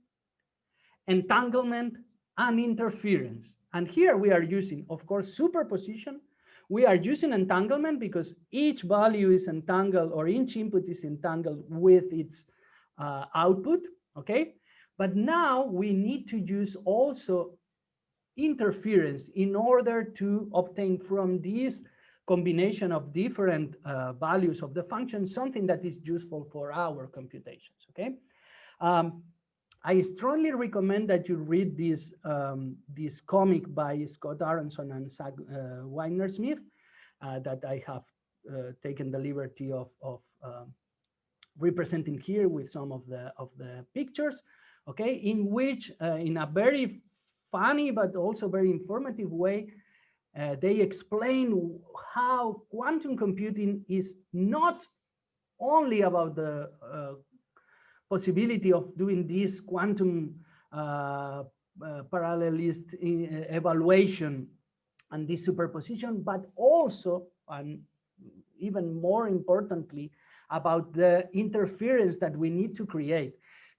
entanglement, and interference. And here we are using, of course, superposition. We are using entanglement because each value is entangled, or each input is entangled with its output, okay? But now we need to use also interference in order to obtain from this combination of different values of the function something that is useful for our computations, okay? I strongly recommend that you read this comic by Scott Aronson and Zach Weiner-Smith that I have taken the liberty of representing here with some of the pictures, okay? In which, in a very funny but also very informative way, they explain how quantum computing is not only about the possibility of doing this quantum parallelist evaluation and this superposition, but also, and even more importantly, about the interference that we need to create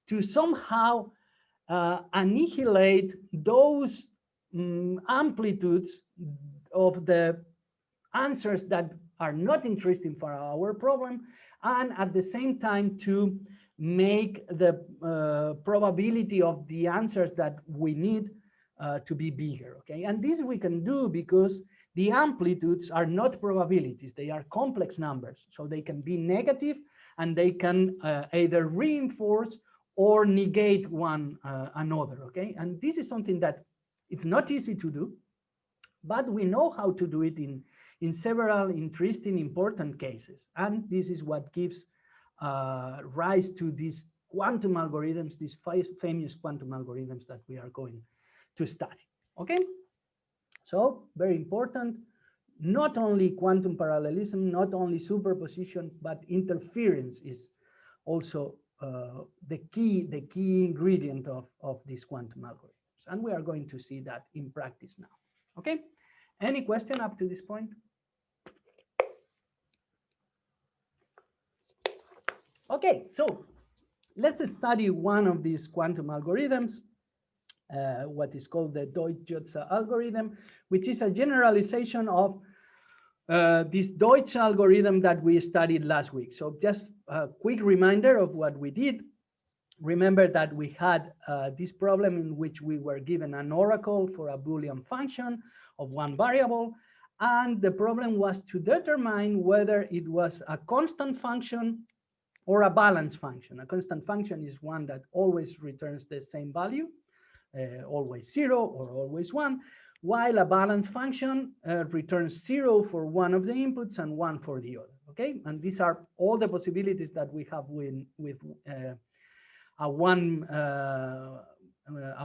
to somehow annihilate those amplitudes of the answers that are not interesting for our problem, and at the same time to make the probability of the answers that we need to be bigger, okay? And this we can do because the amplitudes are not probabilities, they are complex numbers. So they can be negative and they can either reinforce or negate one another, okay? And this is something that it's not easy to do, but we know how to do it in several interesting, important cases. And this is what gives rise to these quantum algorithms, these famous quantum algorithms that we are going to study, okay? So very important, not only quantum parallelism, not only superposition, but interference is also the key ingredient of these quantum algorithms. And we are going to see that in practice now, okay? Any question up to this point? Okay, so let's study one of these quantum algorithms, what is called the Deutsch-Jozsa algorithm, which is a generalization of this Deutsch algorithm that we studied last week. So just a quick reminder of what we did. Remember that we had this problem in which we were given an oracle for a Boolean function of one variable, and the problem was to determine whether it was a constant function or a balanced function. A constant function is one that always returns the same value, always 0 or always 1, while a balanced function returns 0 for one of the inputs and 1 for the other, okay? And these are all the possibilities that we have with a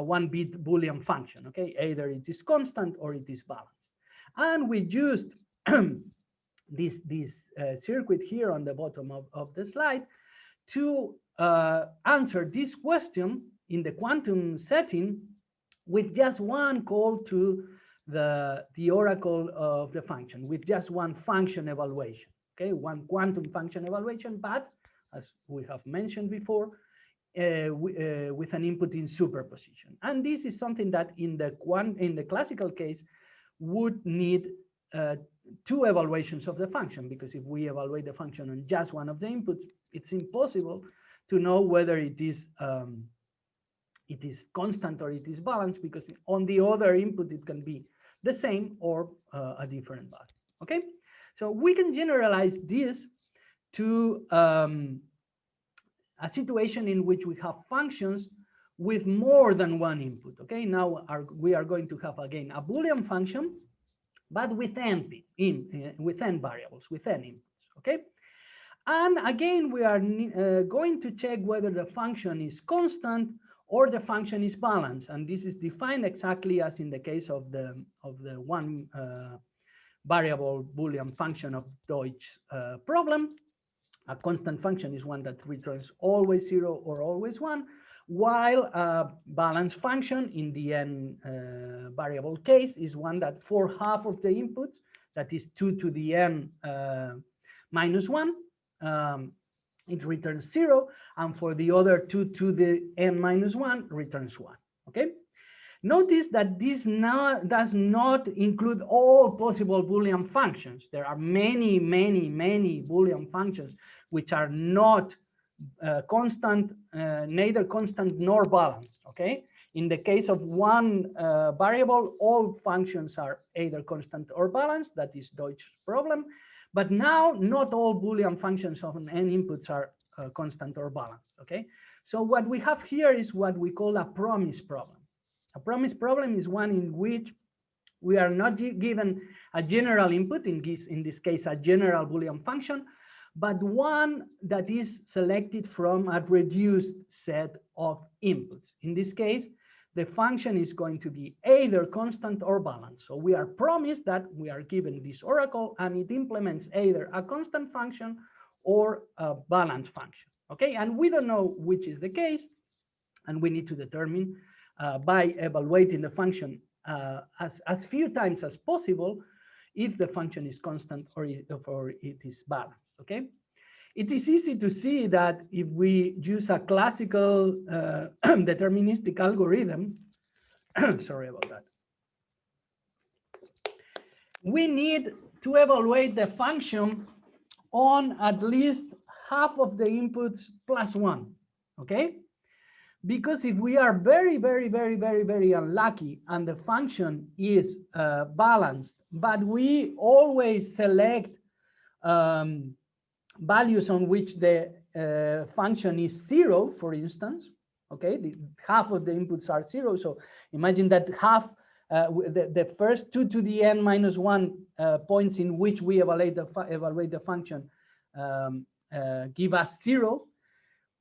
one-bit Boolean function, okay? Either it is constant or it is balanced. And we used this circuit here on the bottom of the slide to answer this question in the quantum setting with just one call to the oracle of the function, with just one function evaluation, okay? One quantum function evaluation, but as we have mentioned before, with an input in superposition. And this is something that in the classical case would need two evaluations of the function, because if we evaluate the function on just one of the inputs, it's impossible to know whether it is constant or it is balanced, because on the other input it can be the same or a different value, okay? So we can generalize this to a situation in which we have functions with more than one input, okay? Now we are going to have, again, a Boolean function, but with n variables, with n inputs, okay? And again, we are going to check whether the function is constant or the function is balanced. And this is defined exactly as in the case of the one variable Boolean function of Deutsch problem. A constant function is one that returns always 0 or always 1, while a balanced function in the n variable case is one that for half of the inputs, that is 2 to the n minus 1, it returns 0, and for the other 2 to the n minus 1 returns 1, okay? Notice that this does not include all possible Boolean functions. There are many Boolean functions which are not constant, neither constant nor balanced, okay? In the case of one variable, all functions are either constant or balanced. That is Deutsch's problem. But now, not all Boolean functions of n inputs are constant or balanced, okay? So what we have here is what we call a promise problem. A promise problem is one in which we are not given a general input, in this case, a general Boolean function, but one that is selected from a reduced set of inputs. In this case, the function is going to be either constant or balanced. So we are promised that we are given this oracle and it implements either a constant function or a balanced function. Okay, and we don't know which is the case, and we need to determine by evaluating the function as few times as possible if the function is constant or it is balanced. Okay, it is easy to see that if we use a classical deterministic algorithm, sorry about that, we need to evaluate the function on at least half of the inputs plus one, okay? Because if we are very, very, very, very, very unlucky and the function is balanced, but we always select values on which the function is zero, for instance, okay, half of the inputs are zero. So imagine that half, the first 2 to the n minus 1 points in which we evaluate the function give us zero.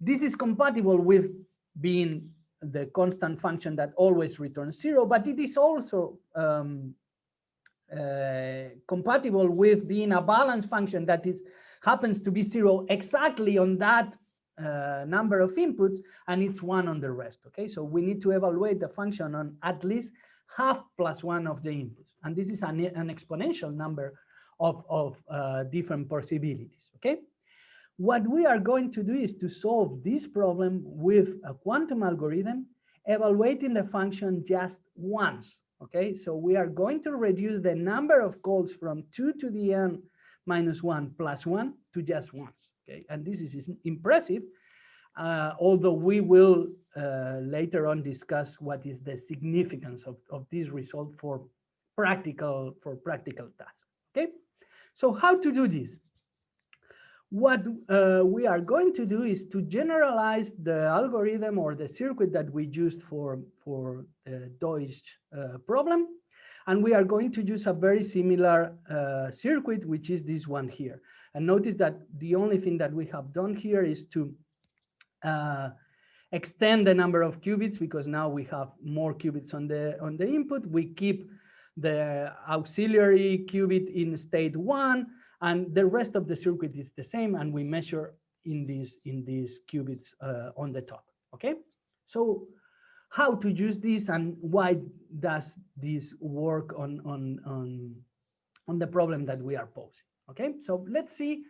This is compatible with being the constant function that always returns zero, but it is also compatible with being a balanced function that happens to be zero exactly on that number of inputs, and it's one on the rest. Okay, so we need to evaluate the function on at least half plus one of the inputs, and this is an exponential number of different possibilities. Okay, what we are going to do is to solve this problem with a quantum algorithm, evaluating the function just once. Okay, so we are going to reduce the number of calls from 2 to the n minus 1 plus 1 to just once. Okay, and this is impressive, although we will later on discuss what is the significance of this result for practical tasks. Okay, so how to do this? What we are going to do is to generalize the algorithm or the circuit that we used for the Deutsch problem, and we are going to use a very similar circuit, which is this one here. And notice that the only thing that we have done here is to extend the number of qubits, because now we have more qubits on the input. We keep the auxiliary qubit in state 1, and the rest of the circuit is the same, and we measure in these qubits on the top. Okay, so how to use this and why does this work on the problem that we are posing? Okay, so let's see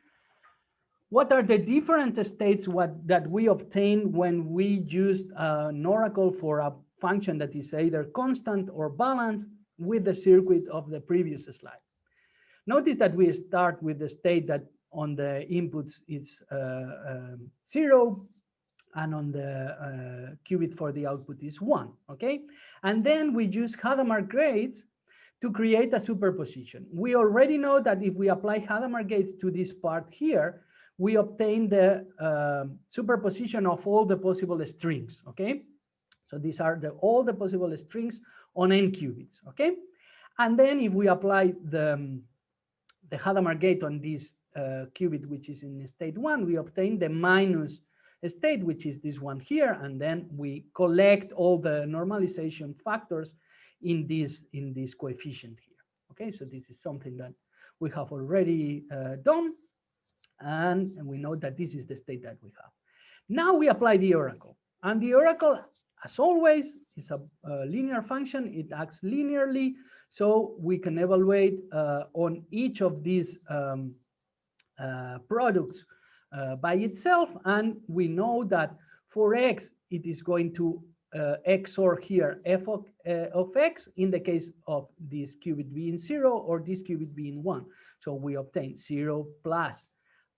what are the different states that we obtain when we used an oracle for a function that is either constant or balanced with the circuit of the previous slide. Notice that we start with the state that on the inputs is 0, and on the qubit for the output is 1, okay? And then we use Hadamard gates to create a superposition. We already know that if we apply Hadamard gates to this part here, we obtain the superposition of all the possible strings, okay? So these are all the possible strings on n qubits, okay? And then if we apply the Hadamard gate on this qubit, which is in state 1, we obtain the minus state, which is this one here, and then we collect all the normalization factors in this coefficient here. Okay, so this is something that we have already done, and we know that this is the state that we have. Now we apply the oracle, and the oracle, as always, is a linear function. It acts linearly, so we can evaluate on each of these products by itself, and we know that for x, it is going to XOR here f of x in the case of this qubit being 0 or this qubit being 1. So we obtain 0 plus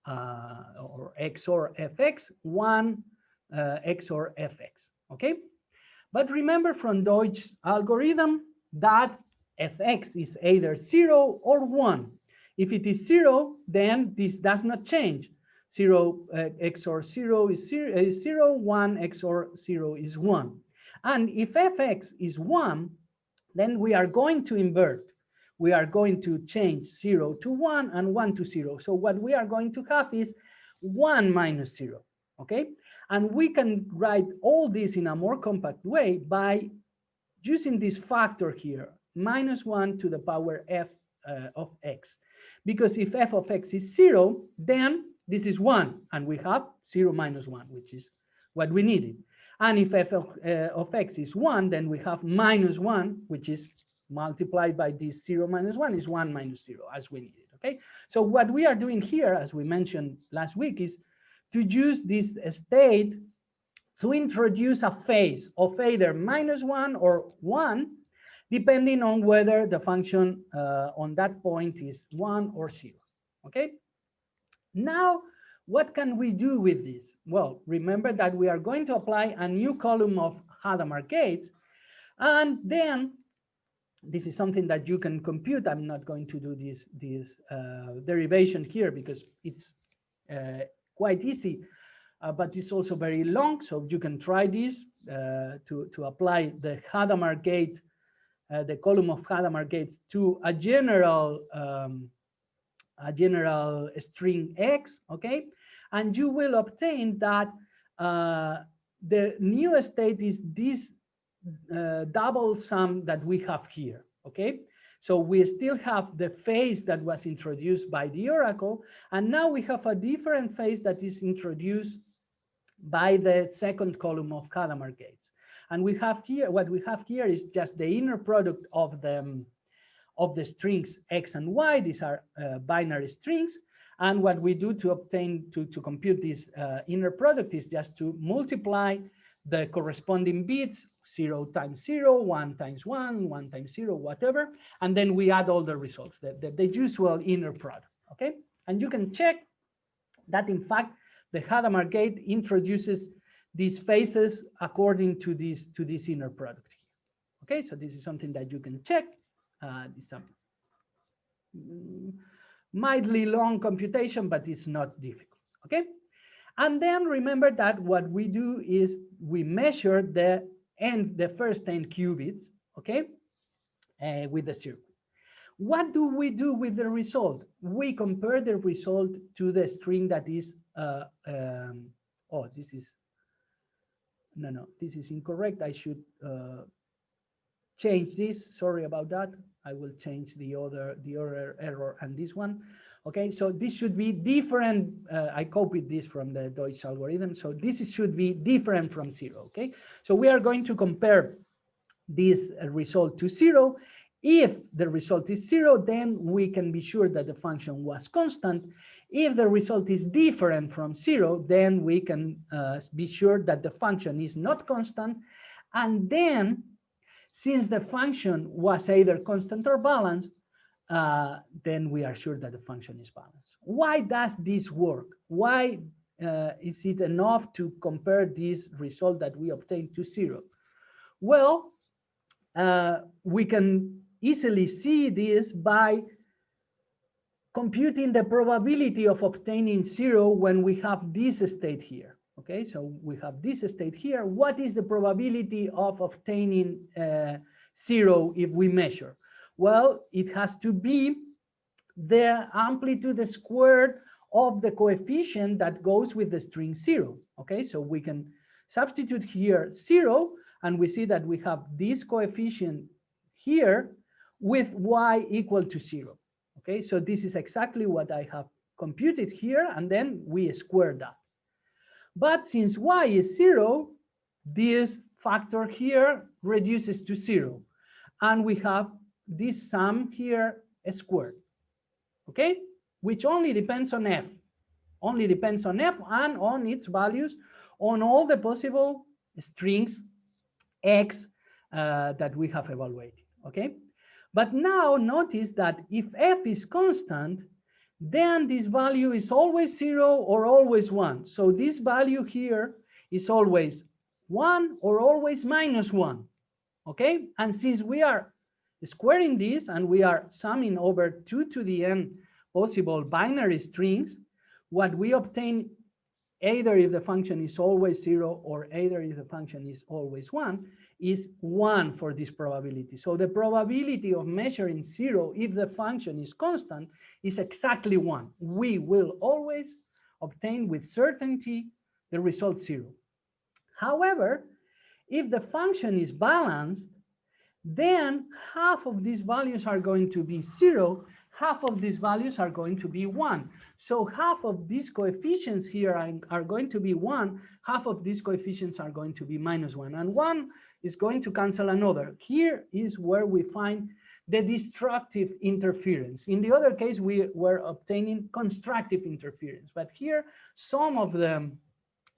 or XOR fx, 1 XOR fx, okay? But remember from Deutsch's algorithm that fx is either 0 or 1. If it is 0, then this does not change. 0 XOR 0 is 0, 1 XOR 0 is 1. And if fx is 1, then we are going to invert. We are going to change 0 to 1 and 1 to 0. So what we are going to have is 1 minus 0, okay? And we can write all this in a more compact way by using this factor here, -1 to the power f of x. Because if f of x is 0, then this is 1, and we have 0 minus 1, which is what we needed. And if f of x is 1, then we have -1, which is multiplied by this 0 minus 1 is 1 minus 0, as we needed, okay? So what we are doing here, as we mentioned last week, is to use this state to introduce a phase of either -1 or 1, depending on whether the function on that point is 1 or 0, okay? Now, what can we do with this? Well, remember that we are going to apply a new column of Hadamard gates, and then this is something that you can compute. I'm not going to do this derivation here because it's quite easy, but it's also very long. So you can try this to apply the Hadamard gate, the column of Hadamard gates to a general string X, okay? And you will obtain that the new state is this double sum that we have here, okay? So we still have the phase that was introduced by the oracle, and now we have a different phase that is introduced by the second column of Hadamard gates. And we have here, what we have here is just the inner product of the strings X and Y. These are binary strings. And what we do to obtain, to compute this inner product is just to multiply the corresponding bits, 0 times 0, 1 times 1, 1 times 0, whatever. And then we add all the results, the usual inner product, okay? And you can check that, in fact, the Hadamard gate introduces these phases according to this inner product here, okay? So this is something that you can check. It's a mildly long computation, but it's not difficult, okay? And then remember that what we do is we measure the first 10 qubits, okay, with the circuit. What do we do with the result? We compare the result to the string that is, this is incorrect. I should change this. Sorry about that. I will change the other error and this one. Okay, so this should be different. I copied this from the Deutsch algorithm. So this should be different from 0. Okay, so we are going to compare this result to 0. If the result is 0, then we can be sure that the function was constant. If the result is different from 0, then we can be sure that the function is not constant. And then, since the function was either constant or balanced, then we are sure that the function is balanced. Why does this work? Why is it enough to compare this result that we obtained to 0? Well, we can easily see this by computing the probability of obtaining 0 when we have this state here. Okay, so we have this state here. What is the probability of obtaining 0 if we measure? Well, it has to be the amplitude squared of the coefficient that goes with the string 0. Okay, so we can substitute here 0, and we see that we have this coefficient here with y equal to 0. Okay, so this is exactly what I have computed here, and then we square that. But since y is 0, this factor here reduces to 0, and we have this sum here squared, okay, which only depends on f, and on its values on all the possible strings x that we have evaluated, okay? But now notice that if f is constant, then this value is always 0 or always 1. So this value here is always 1 or always -1, okay? And since we are squaring this and we are summing over 2 to the n possible binary strings, what we obtain, either if the function is always 0 or either if the function is always 1, is 1 for this probability. So the probability of measuring 0 if the function is constant is exactly 1. We will always obtain with certainty the result 0. However, if the function is balanced, then half of these values are going to be 0, half of these values are going to be 1. So half of these coefficients here are going to be 1, half of these coefficients are going to be -1, and 1 is going to cancel another. Here is where we find the destructive interference. In the other case, we were obtaining constructive interference, but here some of the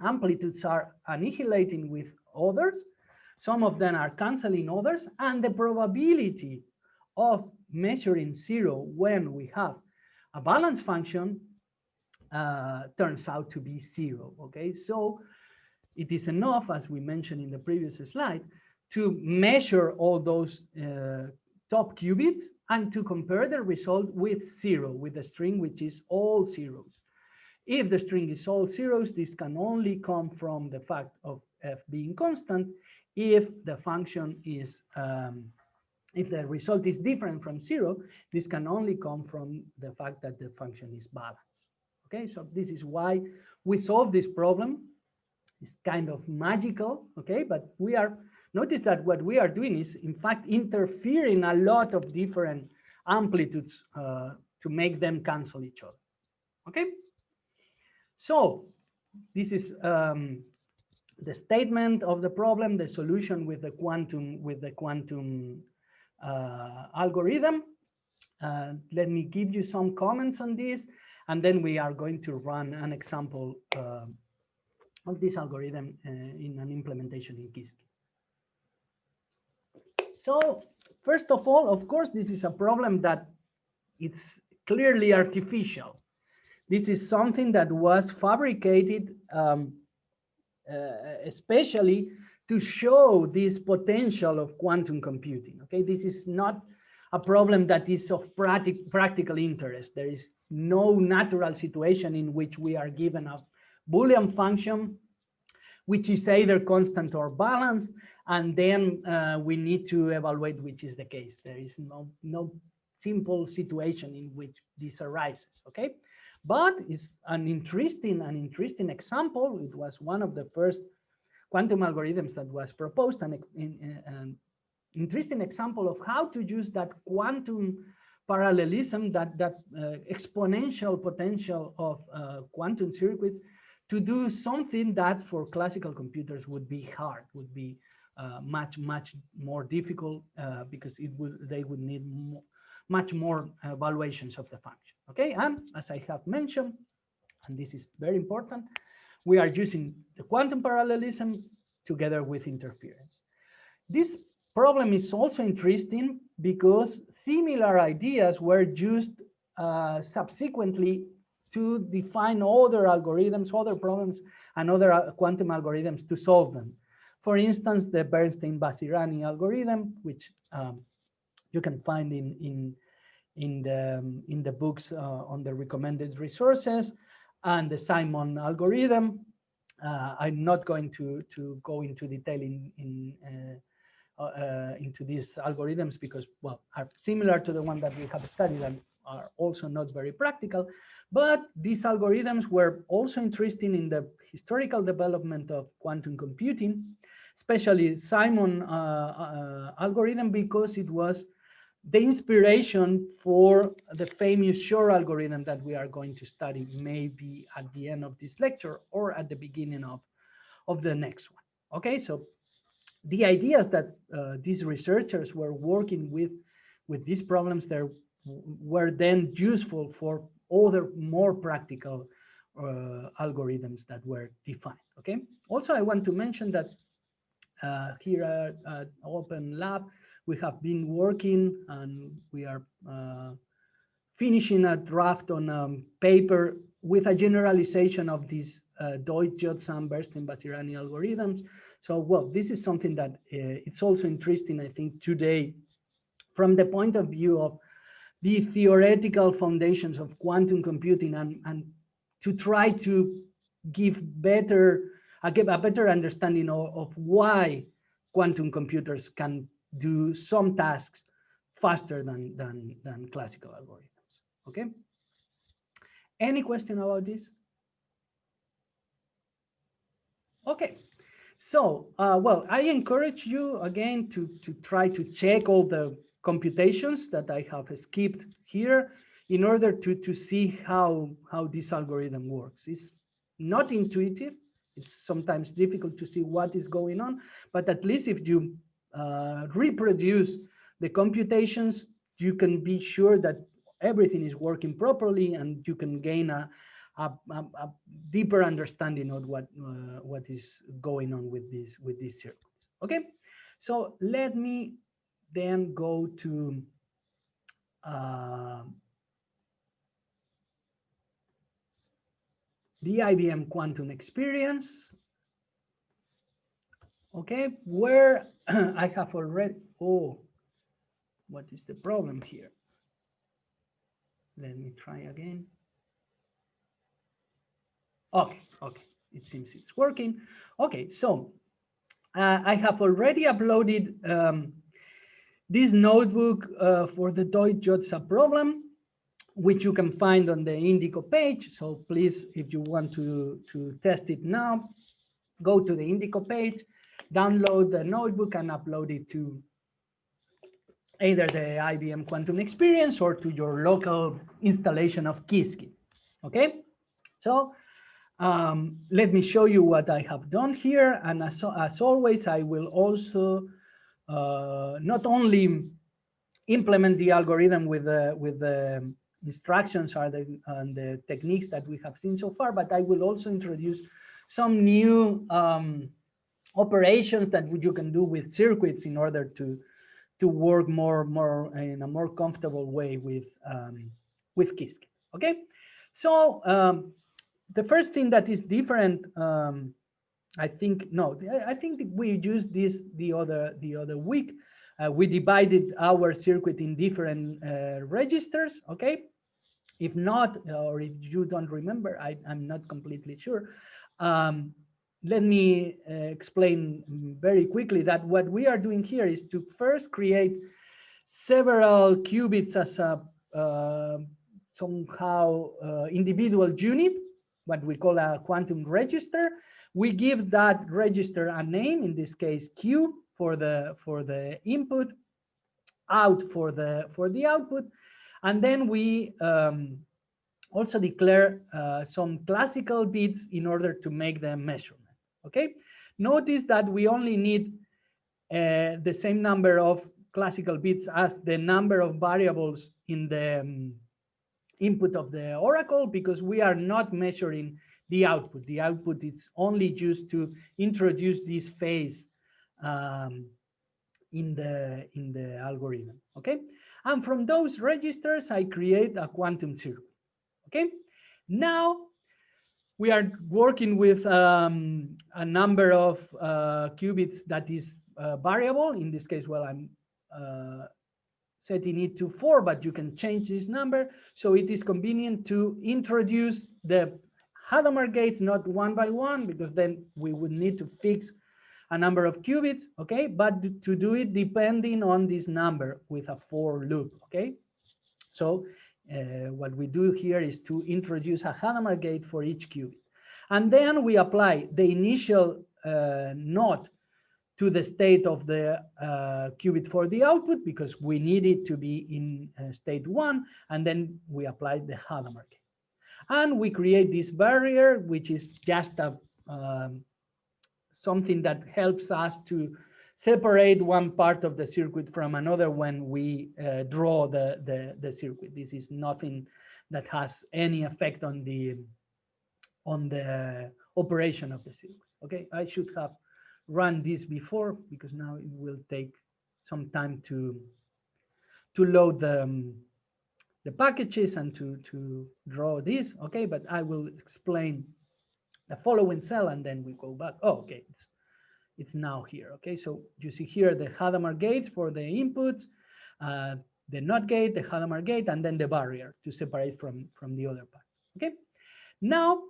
amplitudes are annihilating with others, some of them are canceling others, and the probability of measuring 0 when we have a balance function turns out to be 0, okay? So it is enough, as we mentioned in the previous slide, to measure all those top qubits and to compare the result with 0, with a string which is all zeros. If the string is all zeros, this can only come from the fact of f being constant. If the function is, if the result is different from 0, this can only come from the fact that the function is balanced. Okay, so this is why we solve this problem. It's kind of magical, okay, but we are, notice that what we are doing is, in fact, interfering a lot of different amplitudes to make them cancel each other, okay? So this is the statement of the problem, the solution with the quantum algorithm. Let me give you some comments on this, and then we are going to run an example of this algorithm in an implementation in Qiski. So first of all, of course, this is a problem that it's clearly artificial. This is something that was fabricated especially to show this potential of quantum computing. Okay, this is not a problem that is of practical interest. There is no natural situation in which we are given a Boolean function, which is either constant or balanced, and then we need to evaluate which is the case. There is no simple situation in which this arises. Okay. But it's an interesting example. It was one of the first quantum algorithms that was proposed, and an interesting example of how to use that quantum parallelism, that exponential potential of quantum circuits to do something that for classical computers would be hard, would be much more difficult because they would need much more evaluations of the function. Okay, and as I have mentioned, and this is very important, we are using the quantum parallelism together with interference. This problem is also interesting because similar ideas were used subsequently to define other algorithms, other problems, and other quantum algorithms to solve them. For instance, the Bernstein-Basirani algorithm, which you can find in the books on the recommended resources, and the Simon algorithm. I'm not going to go into detail into these algorithms because, well, are similar to the one that we have studied and are also not very practical. But these algorithms were also interesting in the historical development of quantum computing, especially Simon algorithm, because it was the inspiration for the famous Shor algorithm that we are going to study maybe at the end of this lecture or at the beginning of the next one. Okay, so the ideas that these researchers were working with these problems there were then useful for other more practical algorithms that were defined. Okay, also I want to mention that here at Open Lab, we have been working and we are finishing a draft on a paper with a generalization of these Deutsch-Jozsa and Bernstein-Basirani algorithms. So, well, this is something that it's also interesting, I think, today from the point of view of the theoretical foundations of quantum computing and to try to give a better understanding of why quantum computers can do some tasks faster than classical algorithms. Okay. Any question about this? Okay. So, well, I encourage you again to try to check all the computations that I have skipped here in order to see how this algorithm works. It's not intuitive. It's sometimes difficult to see what is going on, but at least if you reproduce the computations, you can be sure that everything is working properly and you can gain a deeper understanding of what is going on with these circuits. Okay, so let me then go to the IBM Quantum experience. Okay, where I have already, oh, what is the problem here? Let me try again. Okay, it seems it's working. Okay, so I have already uploaded this notebook for the Deutsch-Jozsa problem, which you can find on the Indico page. So please, if you want to test it now, go to the Indico page, download the notebook and upload it to either the IBM Quantum experience or to your local installation of Qiskit. Okay, so let me show you what I have done here. And as always, I will also not only implement the algorithm with the instructions and the techniques that we have seen so far, but I will also introduce some new operations that you can do with circuits in order to work more in a more comfortable way with Qiskit. Okay, so the first thing that is different, I think we used this the other week. We divided our circuit in different registers. Okay, if not, or if you don't remember, I'm not completely sure. Let me explain very quickly that what we are doing here is to first create several qubits as a somehow individual unit, what we call a quantum register. We give that register a name, in this case Q for the input, out for the output, and then we also declare some classical bits in order to make the measurement. Okay, notice that we only need the same number of classical bits as the number of variables in the input of the oracle, because we are not measuring the output. The output is only used to introduce this phase in the algorithm. Okay, and from those registers I create a quantum circuit. Okay, now we are working with a number of qubits that is variable. In this case, well, I'm setting it to 4, but you can change this number. So it is convenient to introduce the Hadamard gates not one by one, because then we would need to fix a number of qubits, okay? But to do it depending on this number with a for loop, okay? So what we do here is to introduce a Hadamard gate for each qubit. And then we apply the initial NOT to the state of the qubit for the output, because we need it to be in state 1, and then we apply the Hadamard gate. And we create this barrier, which is just a something that helps us to separate one part of the circuit from another when we draw the circuit. This is nothing that has any effect on the operation of the circuit. Okay, I should have run this before, because now it will take some time to load the packages and to draw this. Okay, but I will explain the following cell and then we go back. Oh, okay, it's now here. Okay, so you see here the Hadamard gates for the inputs, the NOT gate, the Hadamard gate, and then the barrier to separate from the other part. Okay, now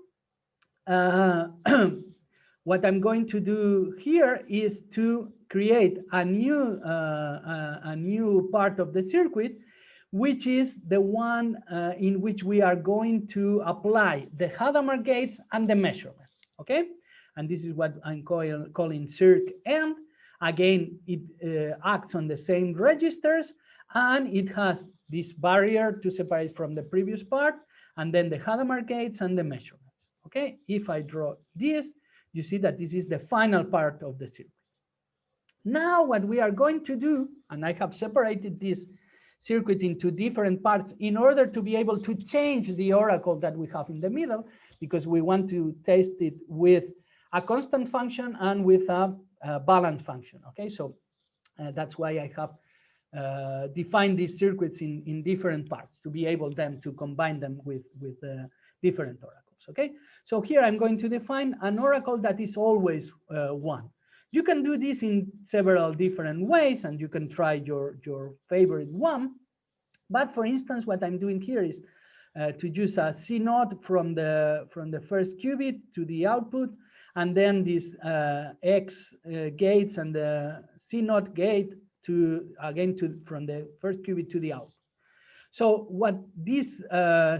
what I'm going to do here is to create a new part of the circuit, which is the one in which we are going to apply the Hadamard gates and the measurement. Okay, and this is what I'm calling circ end. Again, it acts on the same registers, and it has this barrier to separate from the previous part, and then the Hadamard gates and the measurements. Okay, if I draw this, you see that this is the final part of the circuit. Now what we are going to do, and I have separated this circuit into different parts in order to be able to change the oracle that we have in the middle, because we want to test it with a constant function and with a balance function. Okay, so that's why I have defined these circuits in different parts to be able then to combine them with different oracles. Okay, so here I'm going to define an oracle that is always 1. You can do this in several different ways, and you can try your favorite one. But for instance, what I'm doing here is to use a C0 from the first qubit to the output, and then these X gates and the C0 gate from the first qubit to the output. So what this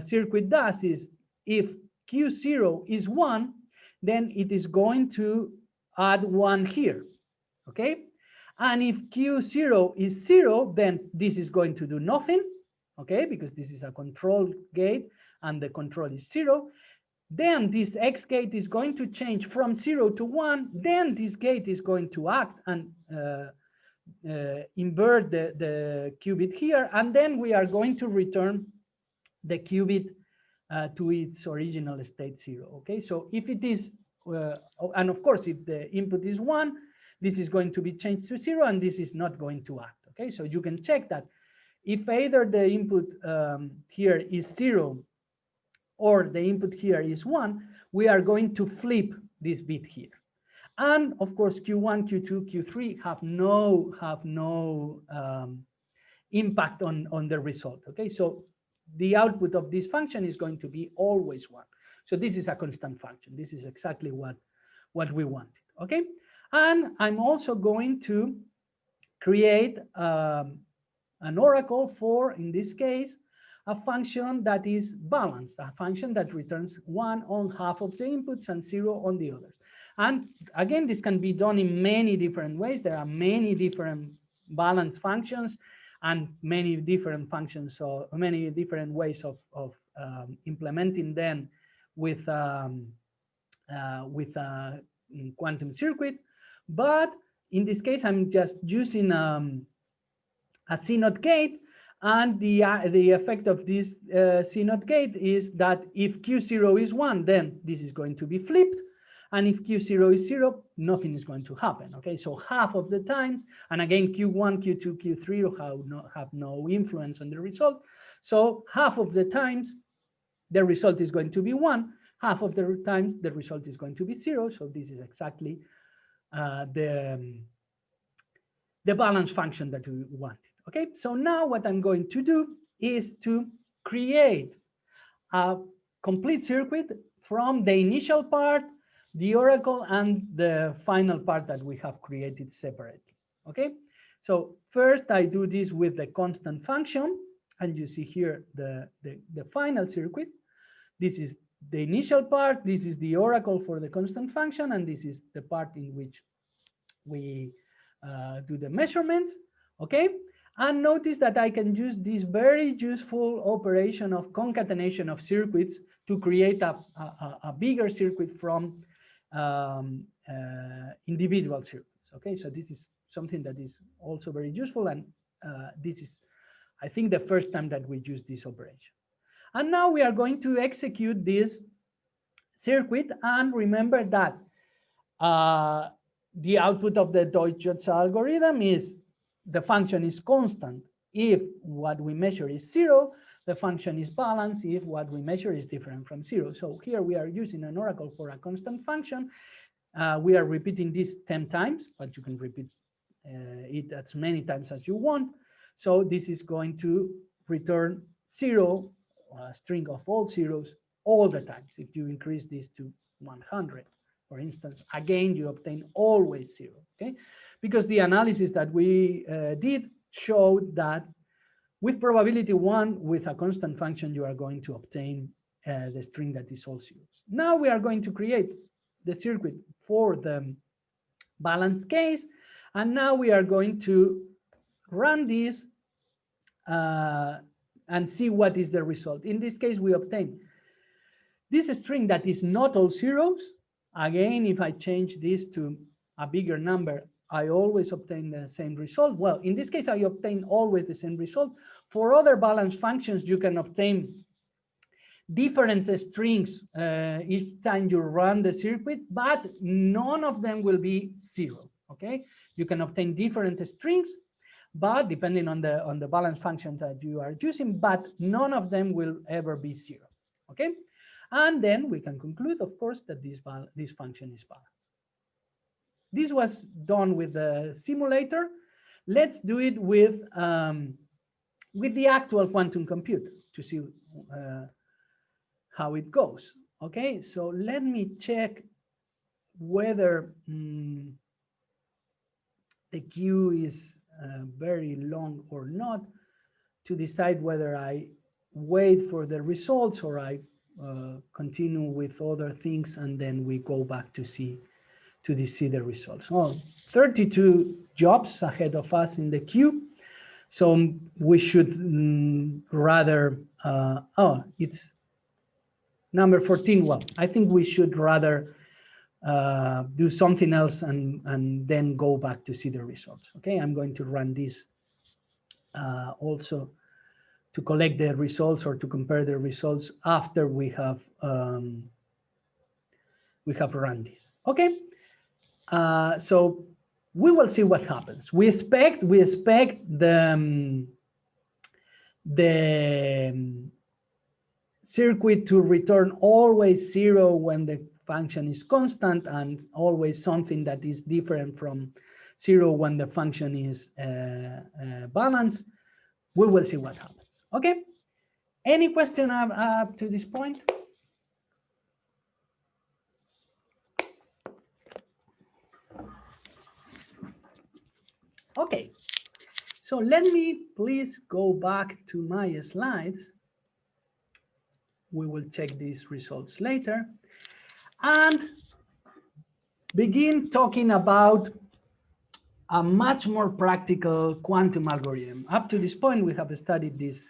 circuit does is, if Q0 is 1, then it is going to add 1 here, okay? And if Q0 is 0, then this is going to do nothing, okay? Because this is a control gate and the control is 0. Then this X gate is going to change from 0 to 1. Then this gate is going to act and invert the qubit here. And then we are going to return the qubit to its original state 0, okay? So if it is, and of course, if the input is 1, this is going to be changed to 0, and this is not going to act, okay? So you can check that if either the input here is 0 or the input here is 1, we are going to flip this bit here. And of course, Q1, Q2, Q3 have no impact on the result, okay? So the output of this function is going to be always 1. So this is a constant function. This is exactly what we wanted, okay? And I'm also going to create an oracle for, in this case, a function that is balanced, a function that returns 1 on half of the inputs and 0 on the others. And again, this can be done in many different ways. There are many different balance functions and many different functions, or many different ways of implementing them with a quantum circuit. But in this case, I'm just using a C0 gate, and the effect of this C0 gate is that if Q0 is 1, then this is going to be flipped, and if Q0 is 0, nothing is going to happen, okay? So half of the times, and again, Q1, Q2, Q3 have no influence on the result, so half of the times, the result is going to be 1, half of the times, the result is going to be 0, so this is exactly the balance function that we wanted. Okay, so now what I'm going to do is to create a complete circuit from the initial part, the oracle, and the final part that we have created separately. Okay, so first I do this with the constant function, and you see here the final circuit. This is the initial part, this is the oracle for the constant function, and this is the part in which we do the measurements. Okay, and notice that I can use this very useful operation of concatenation of circuits to create a bigger circuit from individual circuits. Okay, so this is something that is also very useful, and this is, I think, the first time that we use this operation. And now we are going to execute this circuit, and remember that the output of the Deutsch-Jozsa algorithm is, the function is constant if what we measure is 0, the function is balanced if what we measure is different from 0. So here we are using an oracle for a constant function. We are repeating this 10 times, but you can repeat it as many times as you want. So this is going to return 0, a string of all zeros, all the times. If you increase this to 100, for instance, again, you obtain always 0, okay? Because the analysis that we did showed that with probability 1, with a constant function, you are going to obtain the string that is all zeros. Now we are going to create the circuit for the balance case. And now we are going to run this and see what is the result. In this case, we obtain this string that is not all zeros. Again, if I change this to a bigger number, I always obtain the same result. Well, in this case, I obtain always the same result. For other balance functions, you can obtain different strings each time you run the circuit, but none of them will be zero, okay? You can obtain different strings, but depending on the balance function that you are using, but none of them will ever be zero, okay? And then we can conclude, of course, that this function is balanced. This was done with the simulator. Let's do it with the actual quantum computer to see how it goes. Okay, so let me check whether the queue is very long or not to decide whether I wait for the results or I continue with other things and then we go back to see the results. Oh, 32 jobs ahead of us in the queue. So we should rather, oh, it's number 14. Well, I think we should rather do something else and then go back to see the results. Okay, I'm going to run this also to collect the results or to compare the results after we have run this. Okay, so we will see what happens. We expect the circuit to return always zero when the function is constant and always something that is different from zero when the function is balanced. We will see what happens. Okay. Any question up to this point? Okay. So let me please go back to my slides. We will check these results later and begin talking about a much more practical quantum algorithm. Up to this point, we have studied these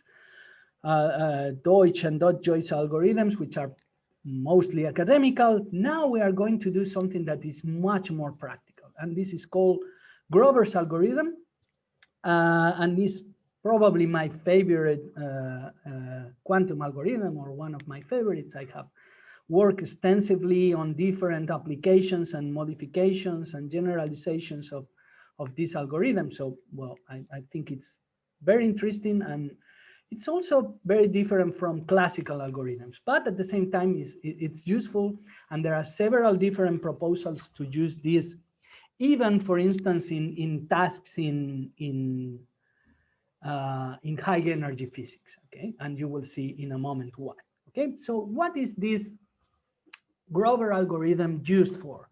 Deutsch and Deutsch-Jozsa algorithms, which are mostly academical. Now we are going to do something that is much more practical, and this is called Grover's algorithm, and is probably my favorite quantum algorithm, or one of my favorites. I have worked extensively on different applications and modifications and generalizations of this algorithm. So, well, I think it's very interesting, and it's also very different from classical algorithms, but at the same time, it's useful, and there are several different proposals to use this, even, for instance, in tasks in high energy physics, okay? And you will see in a moment why, okay? So what is this Grover algorithm used for?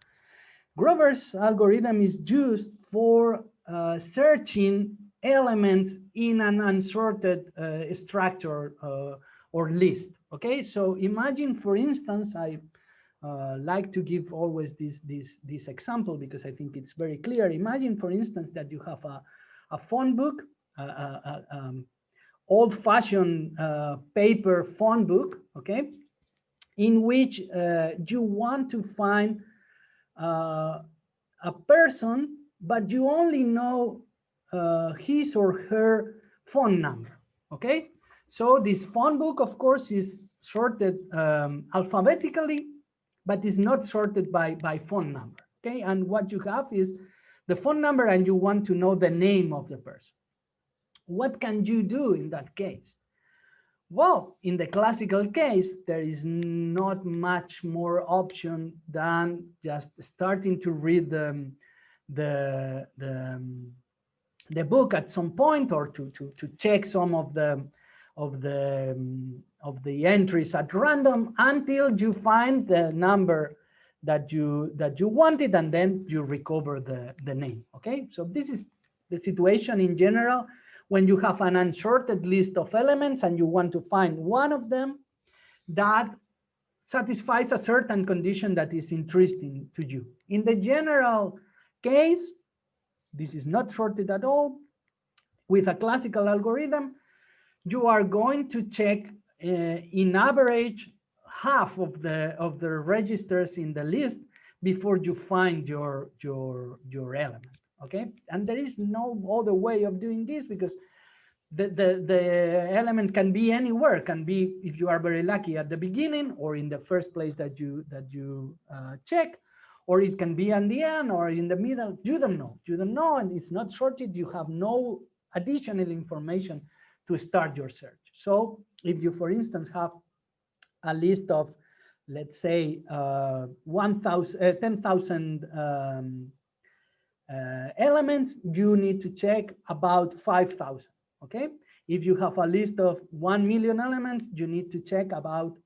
Grover's algorithm is used for searching elements in an unsorted structure or list, okay? So imagine, for instance, I like to give always this example because I think it's very clear. Imagine, for instance, that you have a phone book, old-fashioned paper phone book, okay, in which you want to find a person, but you only know his or her phone number, okay? So this phone book, of course, is sorted alphabetically, but is not sorted by phone number, okay? And what you have is the phone number, and you want to know the name of the person. What can you do in that case? Well, in the classical case, there is not much more option than just starting to read the book at some point, or to check some of the entries at random until you find the number that you wanted, and then you recover the name. Okay, so this is the situation in general when you have an unsorted list of elements and you want to find one of them that satisfies a certain condition that is interesting to you. In the general case, this is not sorted at all. With a classical algorithm, you are going to check in average half of the registers in the list before you find your element. Okay, and there is no other way of doing this, because the element can be anywhere. Can be, if you are very lucky, at the beginning or in the first place that you check, or it can be at the end or in the middle. You don't know, and it's not sorted. You have no additional information to start your search. So if you, for instance, have a list of, let's say, 10,000 elements, you need to check about 5,000. Okay, if you have a list of 1 million elements, you need to check about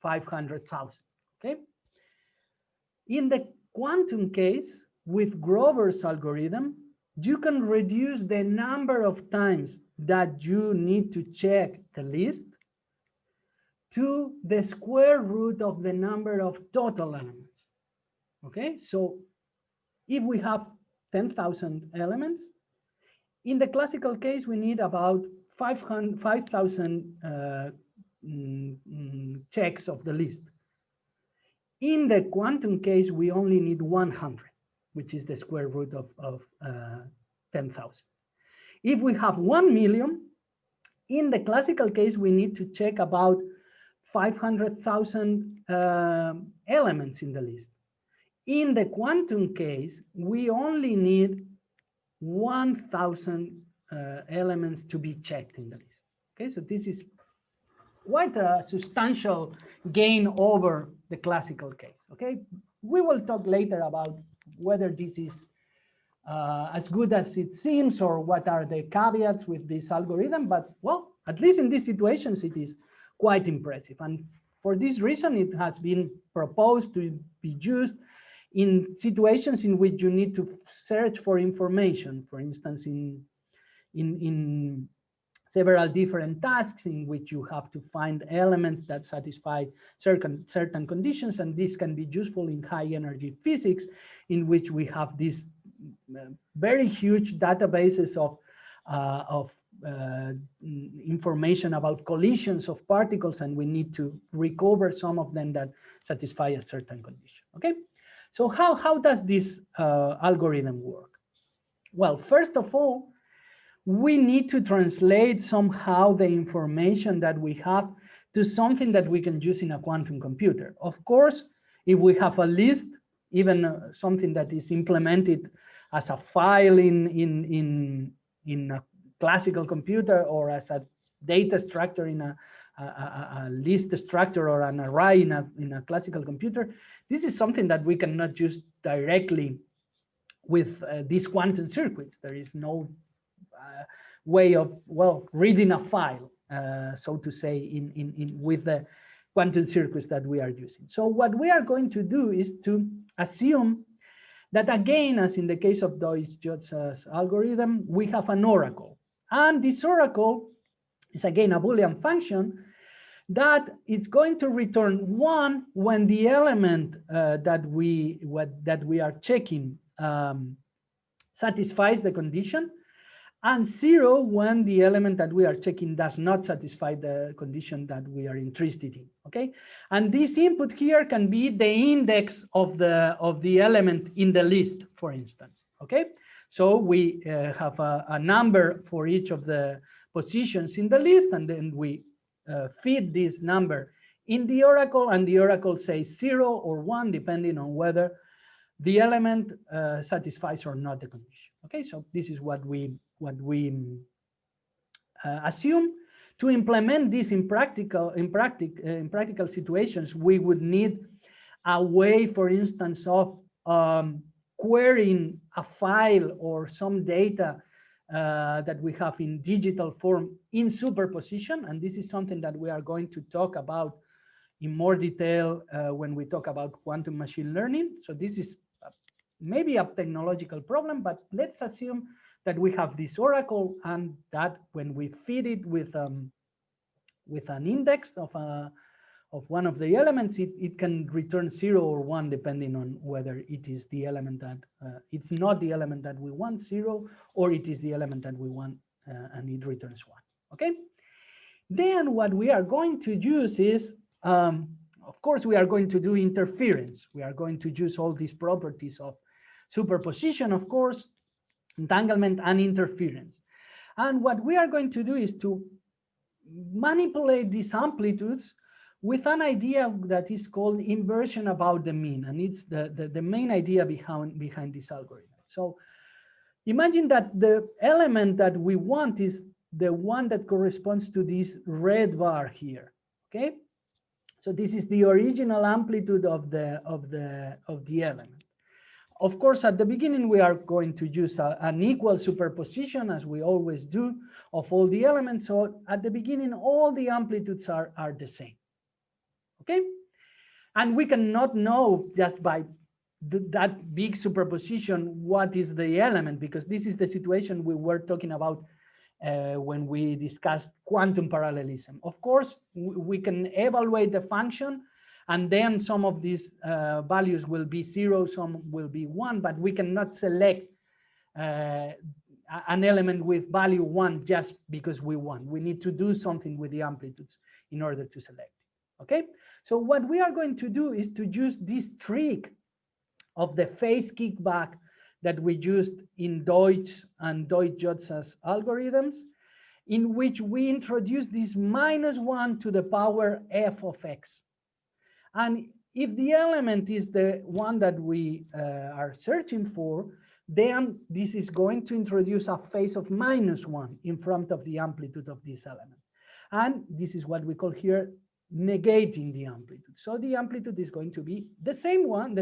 500,000. Okay, in the quantum case, with Grover's algorithm, you can reduce the number of times that you need to check the list to the square root of the number of total elements. Okay, so if we have 10,000 elements, in the classical case, we need about 5,000 checks of the list. In the quantum case, we only need 100, which is the square root of 10,000. If we have 1 million, in the classical case, we need to check about 500,000 elements in the list. In the quantum case, we only need 1,000 elements to be checked in the list. Okay, so this is quite a substantial gain over the classical case. Okay, we will talk later about whether this is as good as it seems, or what are the caveats with this algorithm. But well, at least in these situations, it is quite impressive. And for this reason, it has been proposed to be used in situations in which you need to search for information, for instance, in several different tasks in which you have to find elements that satisfy certain conditions, and this can be useful in high energy physics, in which we have these very huge databases of information about collisions of particles, and we need to recover some of them that satisfy a certain condition. Okay, so how does this algorithm work? Well, first of all, we need to translate somehow the information that we have to something that we can use in a quantum computer. Of course, if we have a list, even something that is implemented as a file in a classical computer, or as a data structure in a list structure or an array in a classical computer, this is something that we cannot use directly with these quantum circuits. There is no way of, well, reading a file, so to say, with the quantum circuits that we are using. So what we are going to do is to assume that, again, as in the case of Deutsch-Jozsa's algorithm, we have an oracle. And this oracle is, again, a Boolean function that is going to return 1 when the element that we are checking satisfies the condition, and 0 when the element that we are checking does not satisfy the condition that we are interested in. Okay, and this input here can be the index of the element in the list, for instance. Okay, so we have a number for each of the positions in the list, and then we feed this number in the oracle, and the oracle says 0 or 1 depending on whether the element satisfies or not the condition. Okay, so this is what we assume. To implement this in practical situations, we would need a way, for instance, of querying a file or some data that we have in digital form in superposition, and this is something that we are going to talk about in more detail when we talk about quantum machine learning. So this is maybe a technological problem, but let's assume that we have this oracle, and that when we feed it with an index of one of the elements, it can return 0 or 1 depending on whether it is the element that it's not the element that we want, 0, or it is the element that we want and it returns 1. Okay. Then what we are going to use is, of course, we are going to do interference. We are going to use all these properties of superposition, of course, entanglement and interference. And what we are going to do is to manipulate these amplitudes with an idea that is called inversion about the mean. And it's the main idea behind this algorithm. So imagine that the element that we want is the one that corresponds to this red bar here. Okay. So this is the original amplitude of the element. Of course, at the beginning, we are going to use an equal superposition, as we always do, of all the elements. So at the beginning, all the amplitudes are the same. Okay? And we cannot know just by that big superposition what is the element, because this is the situation we were talking about when we discussed quantum parallelism. Of course, we can evaluate the function, and then some of these values will be 0, some will be 1, but we cannot select an element with value 1 just because we want. We need to do something with the amplitudes in order to select it. Okay? So what we are going to do is to use this trick of the phase kickback that we used in Deutsch and Deutsch-Jozsa's algorithms, in which we introduce this -1 to the power f of x. And if the element is the one that we are searching for, then this is going to introduce a phase of -1 in front of the amplitude of this element. And this is what we call here negating the amplitude. So the amplitude is going to be the same one,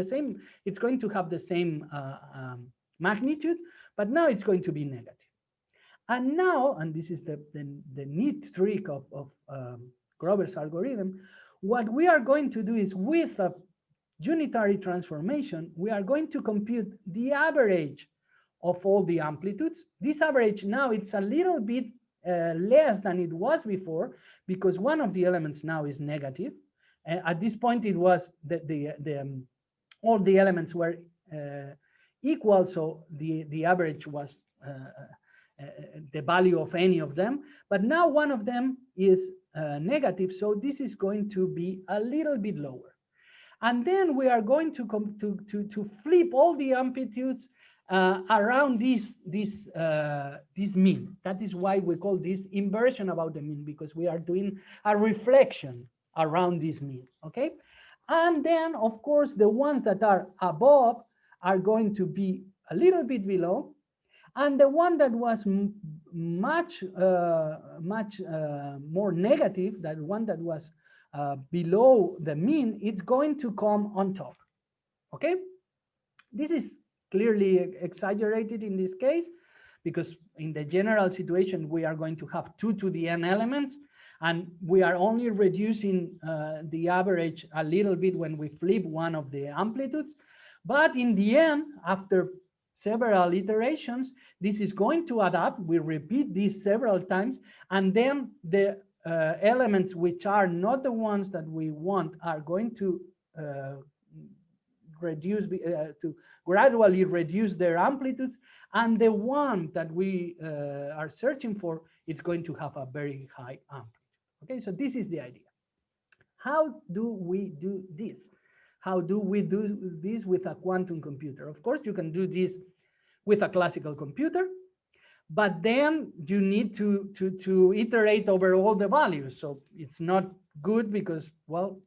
it's going to have the same magnitude, but now it's going to be negative. And now, and this is the neat trick of Grover's algorithm, what we are going to do is, with a unitary transformation, we are going to compute the average of all the amplitudes. This average now, it's a little bit less than it was before, because one of the elements now is negative. At this point, it was all the elements were equal, so the average was the value of any of them. But now one of them is negative, so this is going to be a little bit lower. And then we are going to flip all the amplitudes around this mean. That is why we call this inversion about the mean, because we are doing a reflection around this mean. Okay, and then of course the ones that are above are going to be a little bit below, and the one that was much more negative, that one that was below the mean, it's going to come on top. Okay, this is clearly exaggerated in this case, because in the general situation we are going to have 2 to the n elements, and we are only reducing the average a little bit when we flip one of the amplitudes. But in the end, after several iterations, this is going to add up. We repeat this several times, and then the elements which are not the ones that we want are going to gradually reduce their amplitudes, and the one that we are searching for, it's going to have a very high amplitude. Okay, so this is the idea. How do we do this? How do we do this with a quantum computer? Of course, you can do this with a classical computer, but then you need to iterate over all the values. So it's not good, because, well,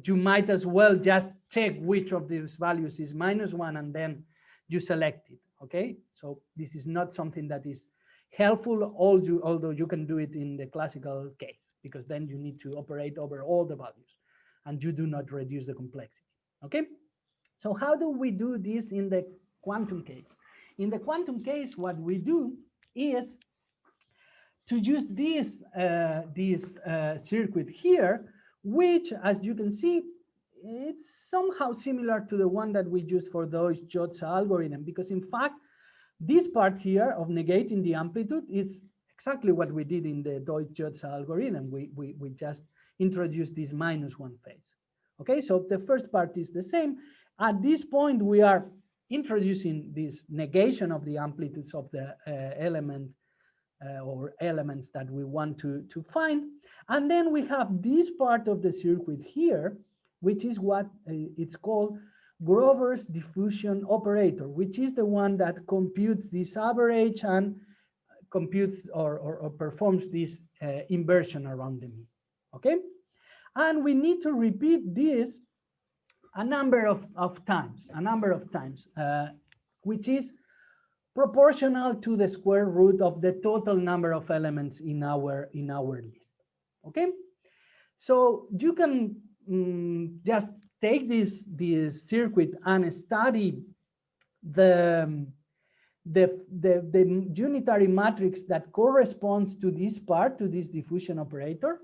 you might as well just check which of these values is -1 and then you select it. Okay, so this is not something that is helpful, although you can do it in the classical case, because then you need to operate over all the values and you do not reduce the complexity. Okay, so how do we do this in the quantum case? In the quantum case, what we do is to use this circuit here, which, as you can see, it's somehow similar to the one that we used for the Deutsch-Jozsa algorithm, because in fact, this part here of negating the amplitude is exactly what we did in the Deutsch-Jozsa algorithm. We just introduce this -1 phase. Okay, so the first part is the same. At this point, we are introducing this negation of the amplitudes of the element or elements that we want to find. And then we have this part of the circuit here, which is what it's called Grover's diffusion operator, which is the one that computes this average and computes or performs this inversion around the mean. Okay, and we need to repeat this a number of times, which is proportional to the square root of the total number of elements in our list. Okay, so you can just take this circuit and study the unitary matrix that corresponds to this part, to this diffusion operator,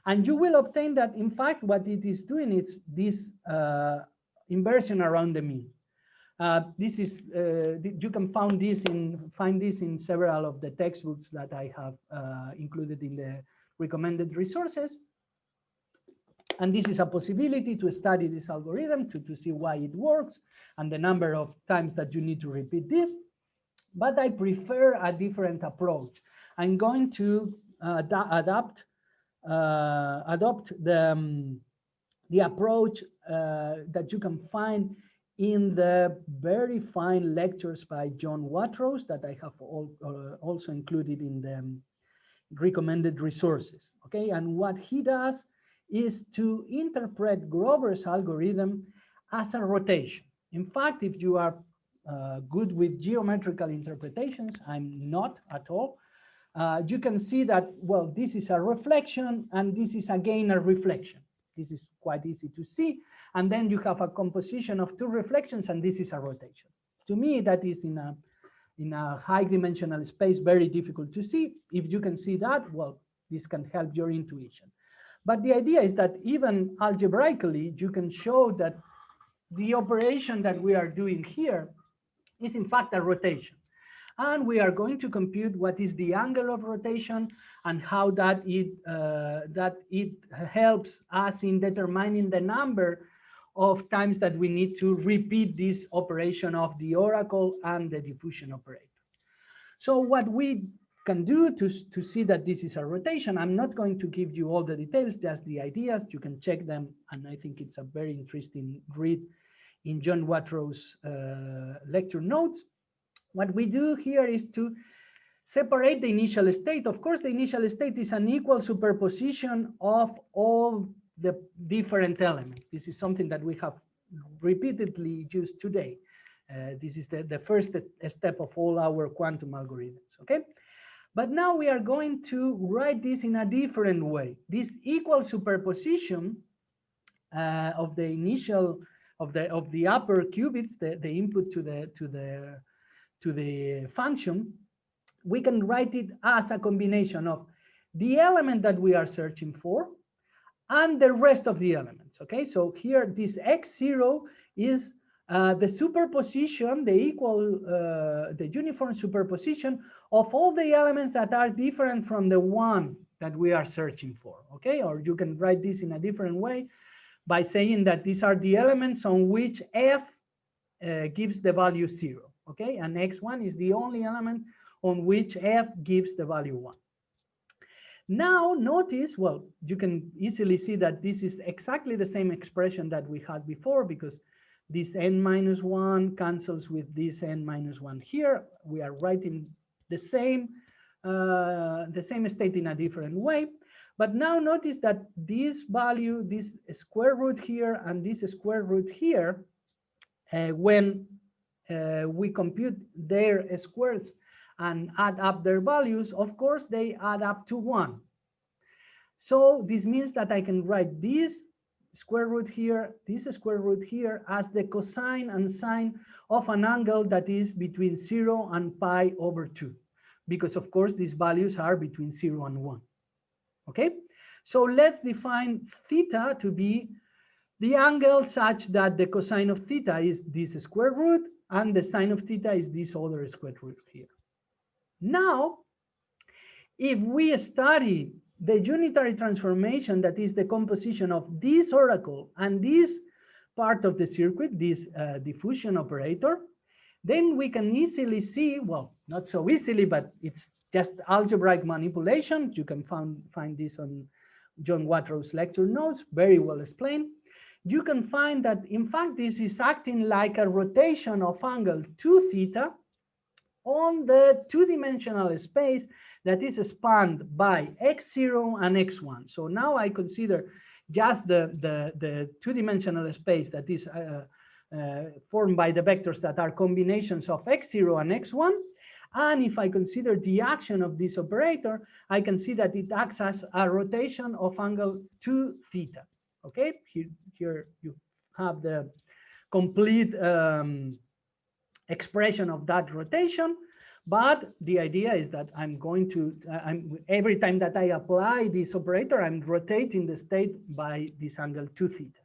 and you will obtain that, in fact, what it is doing is this inversion around the mean. This is you can find this in several of the textbooks that I have included in the recommended resources. And this is a possibility to study this algorithm to see why it works and the number of times that you need to repeat this. But I prefer a different approach. I'm going to adopt the approach that you can find in the very fine lectures by John Watrous that I have also included in the recommended resources. Okay, and what he does is to interpret Grover's algorithm as a rotation. In fact, if you are good with geometrical interpretations, I'm not at all, you can see that, well, this is a reflection and this is again a reflection. This is quite easy to see. And then you have a composition of two reflections and this is a rotation. To me, that is in a high dimensional space, very difficult to see. If you can see that, well, this can help your intuition. But the idea is that even algebraically, you can show that the operation that we are doing here is in fact a rotation. And we are going to compute what is the angle of rotation and how that it helps us in determining the number of times that we need to repeat this operation of the oracle and the diffusion operator. So what we can do to see that this is a rotation, I'm not going to give you all the details, just the ideas. You can check them, and I think it's a very interesting read in John Watrous' lecture notes. What we do here is to separate the initial state. Of course, the initial state is an equal superposition of all the different elements. This is something that we have repeatedly used today. This is the first step of all our quantum algorithms, okay? But now we are going to write this in a different way. This equal superposition of the initial of the upper qubits, the input to the function, we can write it as a combination of the element that we are searching for and the rest of the elements. Okay, so here this x0 is the superposition, the equal, the uniform superposition of all the elements that are different from the one that we are searching for. Okay, or you can write this in a different way by saying that these are the elements on which f gives the value 0. Okay, and x1 is the only element on which f gives the value 1. Now notice, well, you can easily see that this is exactly the same expression that we had before, because this n-1 cancels with this n-1 here. We are writing the same state in a different way. But now notice that this value, this square root here and this square root here, when we compute their squares and add up their values, of course, they add up to 1. So this means that I can write this square root here, this square root here, as the cosine and sine of an angle that is between 0 and pi over 2. Because, of course, these values are between 0 and 1. Okay? So let's define theta to be the angle such that the cosine of theta is this square root and the sine of theta is this other square root here. Now, if we study the unitary transformation, that is the composition of this oracle and this part of the circuit, this diffusion operator, then we can easily see, well, not so easily, but it's just algebraic manipulation. You can find this on John Watrow's lecture notes, very well explained. You can find that, in fact, this is acting like a rotation of angle 2 theta on the two-dimensional space that is spanned by x0 and x1. So now I consider just the two-dimensional space that is formed by the vectors that are combinations of x0 and x1. And if I consider the action of this operator, I can see that it acts as a rotation of angle 2 theta. Okay, here you have the complete expression of that rotation. But the idea is that I'm going to, every time that I apply this operator, I'm rotating the state by this angle 2 theta.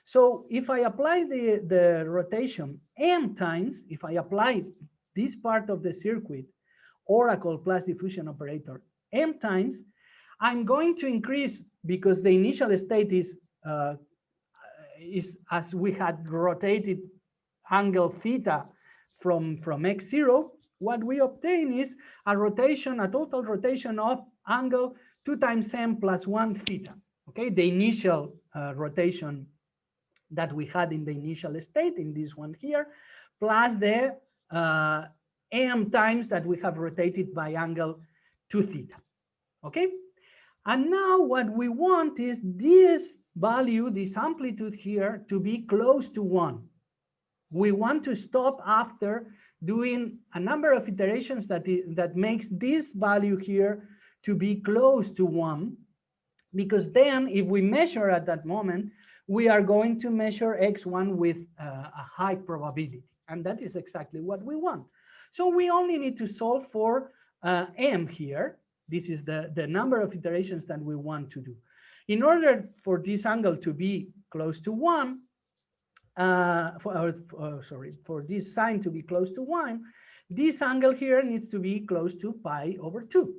So if I apply the rotation m times, if I apply this part of the circuit, oracle plus diffusion operator, m times, I'm going to increase, because the initial state is as we had rotated angle theta from x0, what we obtain is a rotation, a total rotation of angle 2 times m plus 1 theta. Okay, the initial rotation that we had in the initial state, in this one here, plus the m times that we have rotated by angle 2 theta. Okay, and now what we want is this value, this amplitude here, to be close to 1. We want to stop after doing a number of iterations that makes this value here to be close to 1, because then if we measure at that moment, we are going to measure x1 with a high probability, and that is exactly what we want. So we only need to solve for m here. This is the number of iterations that we want to do. In order for this angle to be close to 1, for this sign to be close to 1, this angle here needs to be close to pi over 2.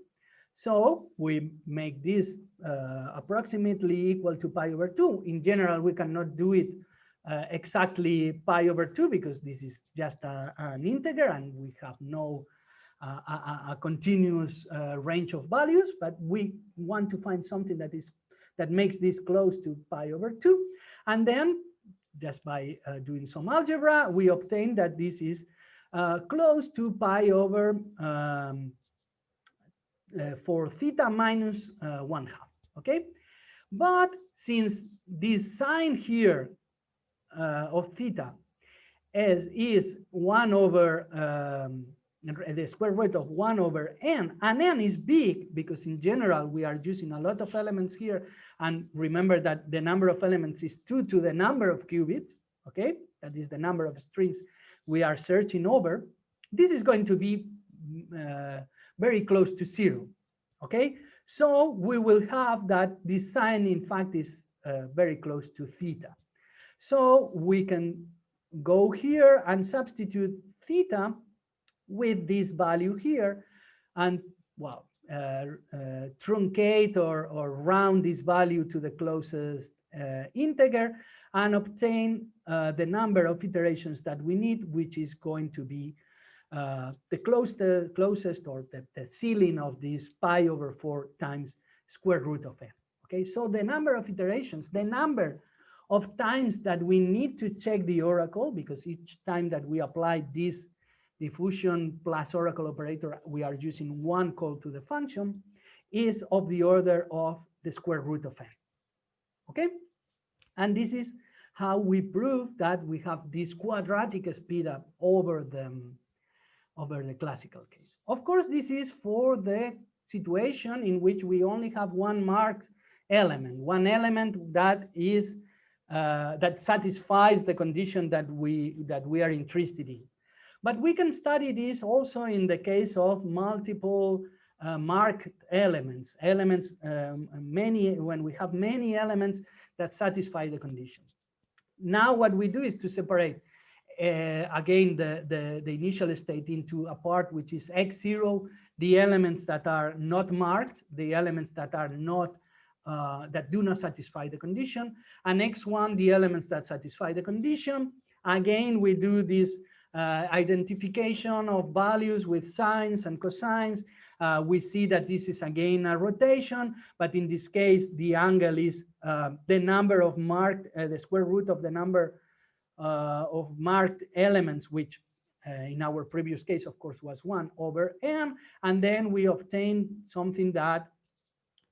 So we make this approximately equal to pi over 2. In general, we cannot do it exactly pi over 2, because this is just an integer and we have no a continuous range of values, but we want to find something that makes this close to pi over 2. And then just by doing some algebra, we obtain that this is close to pi over 4 theta minus 1/2. Okay, but since this sign here of theta is 1 over the square root of 1 over n, and n is big because in general we are using a lot of elements here, and remember that the number of elements is 2 to the number of qubits. Okay, that is the number of strings we are searching over. This is going to be very close to 0. Okay, so we will have that this sign in fact is very close to theta. So we can go here and substitute theta with this value here, and well, truncate or round this value to the closest integer, and obtain the number of iterations that we need, which is going to be the closest or the ceiling of this pi over 4 times square root of n. Okay, so the number of iterations, the number of times that we need to check the oracle, because each time that we apply this diffusion plus oracle operator, we are using one call to the function, is of the order of the square root of n. Okay, and this is how we prove that we have this quadratic speedup over the classical case. Of course, this is for the situation in which we only have one marked element, one element that is that satisfies the condition that we are interested in. But we can study this also in the case of multiple marked elements, when we have many elements that satisfy the conditions. Now what we do is to separate again, the initial state into a part which is x0, the elements that are not marked, the elements that are not, that do not satisfy the condition, and x1, the elements that satisfy the condition. Again, we do this identification of values with sines and cosines. We see that this is again a rotation, but in this case, the angle is the number of marked, the square root of the number of marked elements, which in our previous case, of course, was 1 over m. And then we obtain something that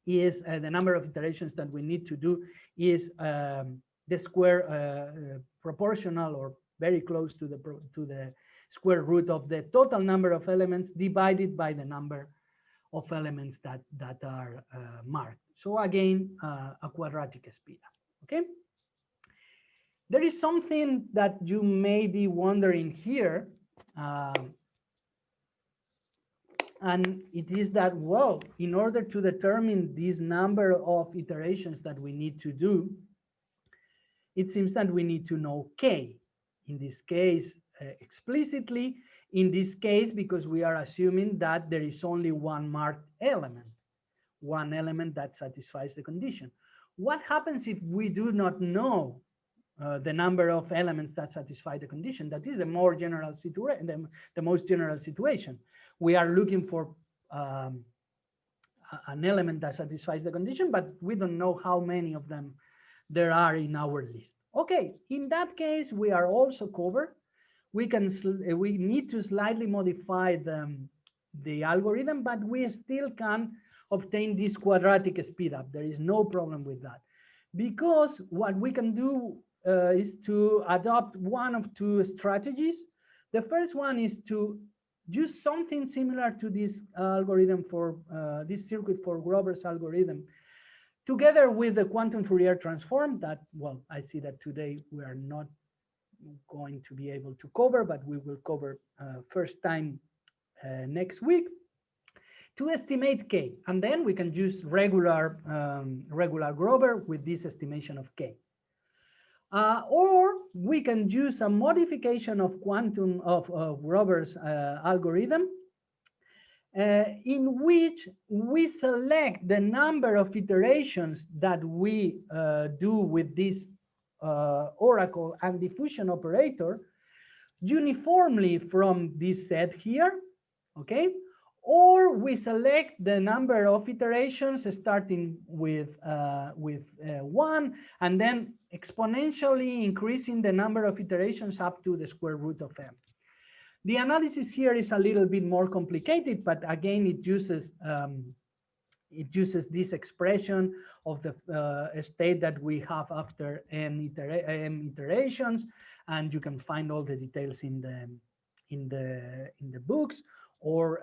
is the number of iterations that we need to do is the square proportional or very close to the square root of the total number of elements divided by the number of elements that are marked. So again, a quadratic speed up, okay? There is something that you may be wondering here, and it is that, well, in order to determine this number of iterations that we need to do, it seems that we need to know k. In this case, explicitly, in this case, because we are assuming that there is only one marked element, one element that satisfies the condition. What happens if we do not know the number of elements that satisfy the condition? That is the more general situation, the most general situation. We are looking for an element that satisfies the condition, but we don't know how many of them there are in our list. Okay, in that case, we are also covered. We need to slightly modify the algorithm, but we still can obtain this quadratic speedup. There is no problem with that, because what we can do is to adopt one of two strategies. The first one is to use something similar to this algorithm for this circuit for Grover's algorithm, together with the quantum Fourier transform that, well, I see that today we are not going to be able to cover, but we will cover first time next week, to estimate k. And then we can use regular Grover with this estimation of k. Or we can use a modification of quantum of Grover's algorithm, in which we select the number of iterations that we do with this oracle and diffusion operator uniformly from this set here, okay? Or we select the number of iterations starting with 1 and then exponentially increasing the number of iterations up to the square root of m. The analysis here is a little bit more complicated, but again, it uses this expression of the state that we have after m iterations, and you can find all the details in the books. Or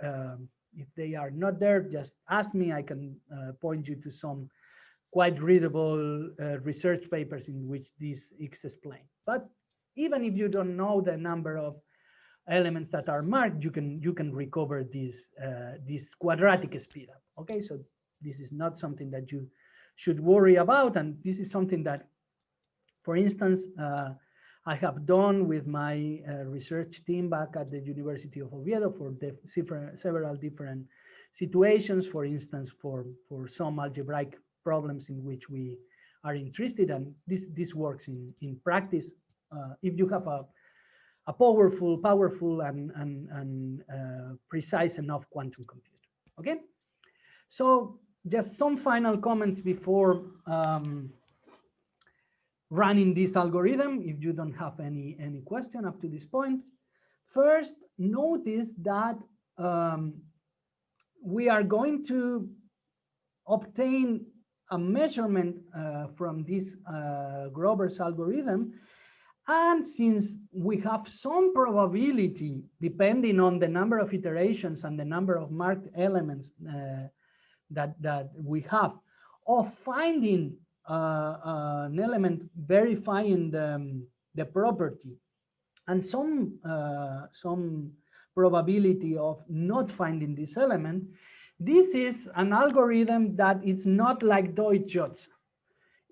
if they are not there, just ask me. I can point you to some quite readable research papers in which this is explained. But even if you don't know the number of elements that are marked, you can recover this quadratic speedup. Okay, so this is not something that you should worry about, and this is something that, for instance, I have done with my research team back at the University of Oviedo for several different situations. For instance, for some algebraic problems in which we are interested, and this works in practice. If you have a powerful and precise enough quantum computer. Okay, so just some final comments before running this algorithm, if you don't have any question up to this point. First, notice that we are going to obtain a measurement from this Grover's algorithm, and since we have some probability, depending on the number of iterations and the number of marked elements that we have, of finding an element verifying the property, and some probability of not finding this element, this is an algorithm that is not like Deutsch-Jozsa,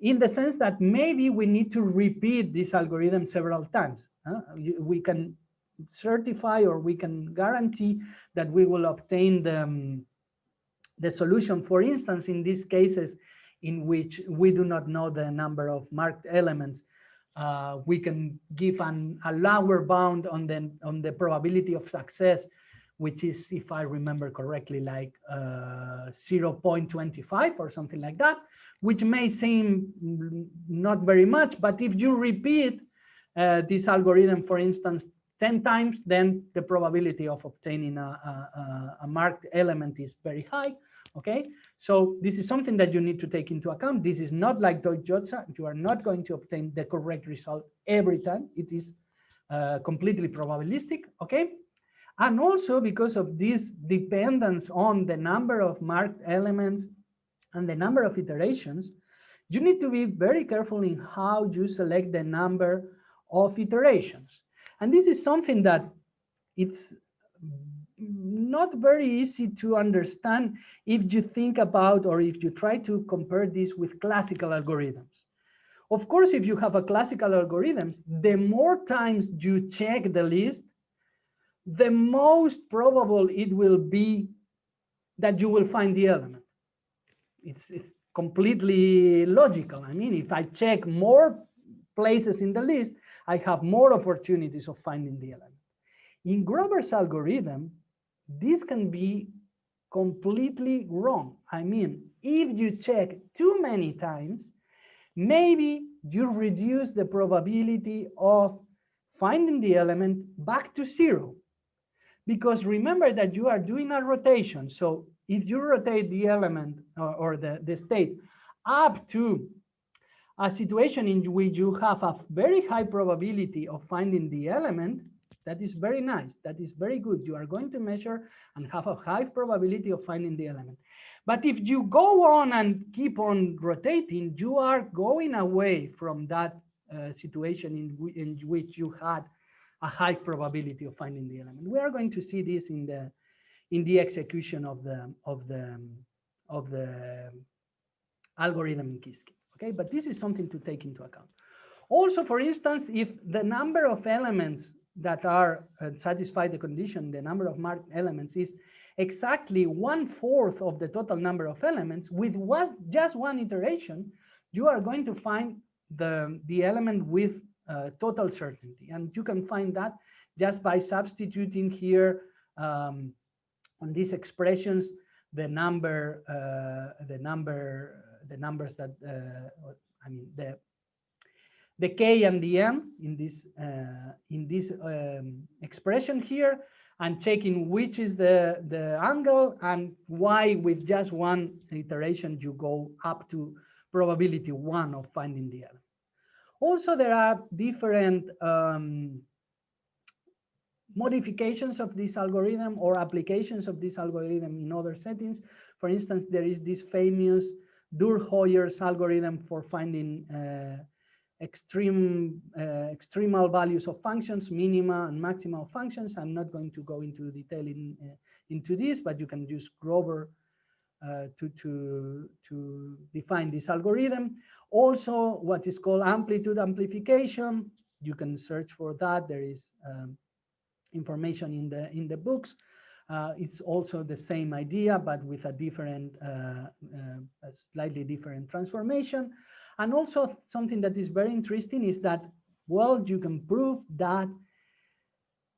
in the sense that maybe we need to repeat this algorithm several times. We can certify or we can guarantee that we will obtain the solution. For instance, in these cases in which we do not know the number of marked elements, we can give a lower bound on the probability of success, which is, if I remember correctly, like 0.25 or something like that, which may seem not very much, but if you repeat this algorithm, for instance, 10 times, then the probability of obtaining a marked element is very high. Okay, so this is something that you need to take into account. This is not like Deutsch-Jozsa. You are not going to obtain the correct result every time. It is completely probabilistic. Okay, and also because of this dependence on the number of marked elements and the number of iterations, you need to be very careful in how you select the number of iterations. And this is something that it's not very easy to understand if you think about, or if you try to compare this with classical algorithms. Of course, if you have a classical algorithm, the more times you check the list, the most probable it will be that you will find the element. It's completely logical. I mean, if I check more places in the list, I have more opportunities of finding the element. In Grover's algorithm, this can be completely wrong. I mean, if you check too many times, maybe you reduce the probability of finding the element back to 0. Because remember that you are doing a rotation. So if you rotate the element or the state up to a situation in which you have a very high probability of finding the element, that is very nice. That is very good. You are going to measure and have a high probability of finding the element. But if you go on and keep on rotating, you are going away from that situation in which you had a high probability of finding the element. We are going to see this in the execution of the algorithm in Qiskit. Okay, but this is something to take into account. Also, for instance, if the number of elements that are satisfy the condition, the number of marked elements is exactly 1/4 of the total number of elements, with just one iteration, you are going to find the element with total certainty. And you can find that just by substituting here on these expressions the numbers that I mean the k and the m in this expression here, and checking which is the angle and why with just one iteration you go up to probability 1 of finding the element. Also, there are different modifications of this algorithm or applications of this algorithm in other settings. For instance, there is this famous Durr-Hoyer's algorithm for finding extremal values of functions, minima and maxima of functions. I'm not going to go into detail into this, but you can use Grover to define this algorithm. Also, what is called amplitude amplification. You can search for that. There is information in the books. It's also the same idea, but with a different, a slightly different transformation. And also something that is very interesting is that, well, you can prove that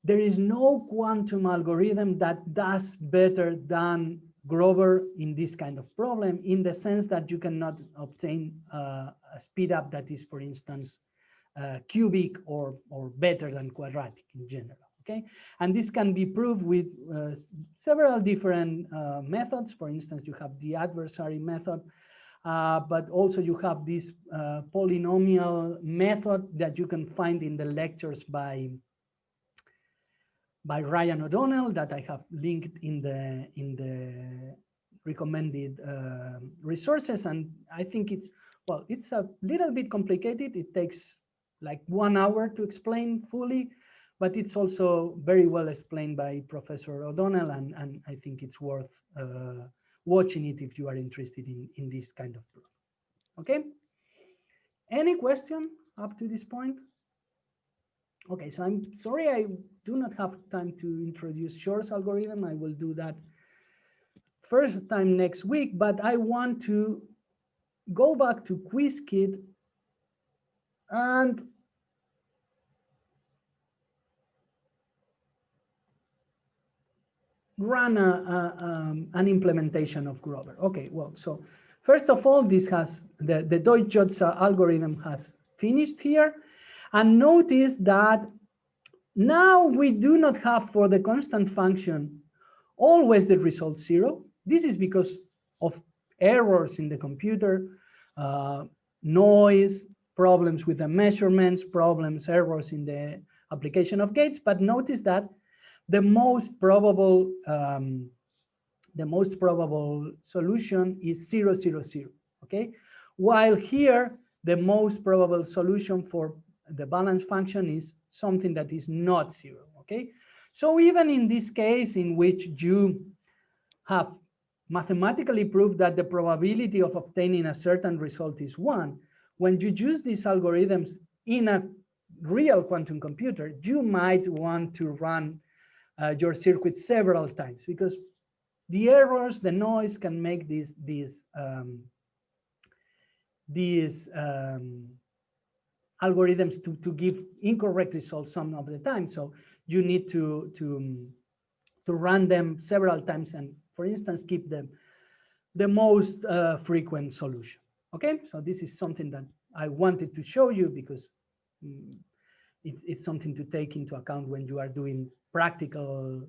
there is no quantum algorithm that does better than Grover in this kind of problem, in the sense that you cannot obtain a speed up that is, for instance, cubic or better than quadratic in general. Okay, and this can be proved with several different methods. For instance, you have the adversary method, but also you have this polynomial method that you can find in the lectures by Ryan O'Donnell that I have linked in the recommended resources. And I think it's a little bit complicated. It takes like 1 hour to explain fully, but it's also very well explained by Professor O'Donnell, and I think it's worth watching it if you are interested in this kind of proof. Okay? Any question up to this point? Okay, so I'm sorry I do not have time to introduce Shor's algorithm. I will do that first time next week, but I want to go back to QuizKit and run an implementation of Grover. Okay, well, so first of all, this has the Deutsch-Jozsa algorithm has finished here. And notice that now we do not have for the constant function always the result 0. This is because of errors in the computer, noise, problems with the measurements, problems, errors in the application of gates. But notice that the most probable solution is 0, 0, 0. Okay, while here the most probable solution for the balance function is something that is not 0. Okay, so even in this case in which you have mathematically proved that the probability of obtaining a certain result is 1, when you use these algorithms in a real quantum computer, you might want to run your circuit several times, because the errors, the noise can make these algorithms to give incorrect results some of the time. So you need to run them several times and, for instance, keep them the most frequent solution. Okay, so this is something that I wanted to show you because it's something to take into account when you are doing practical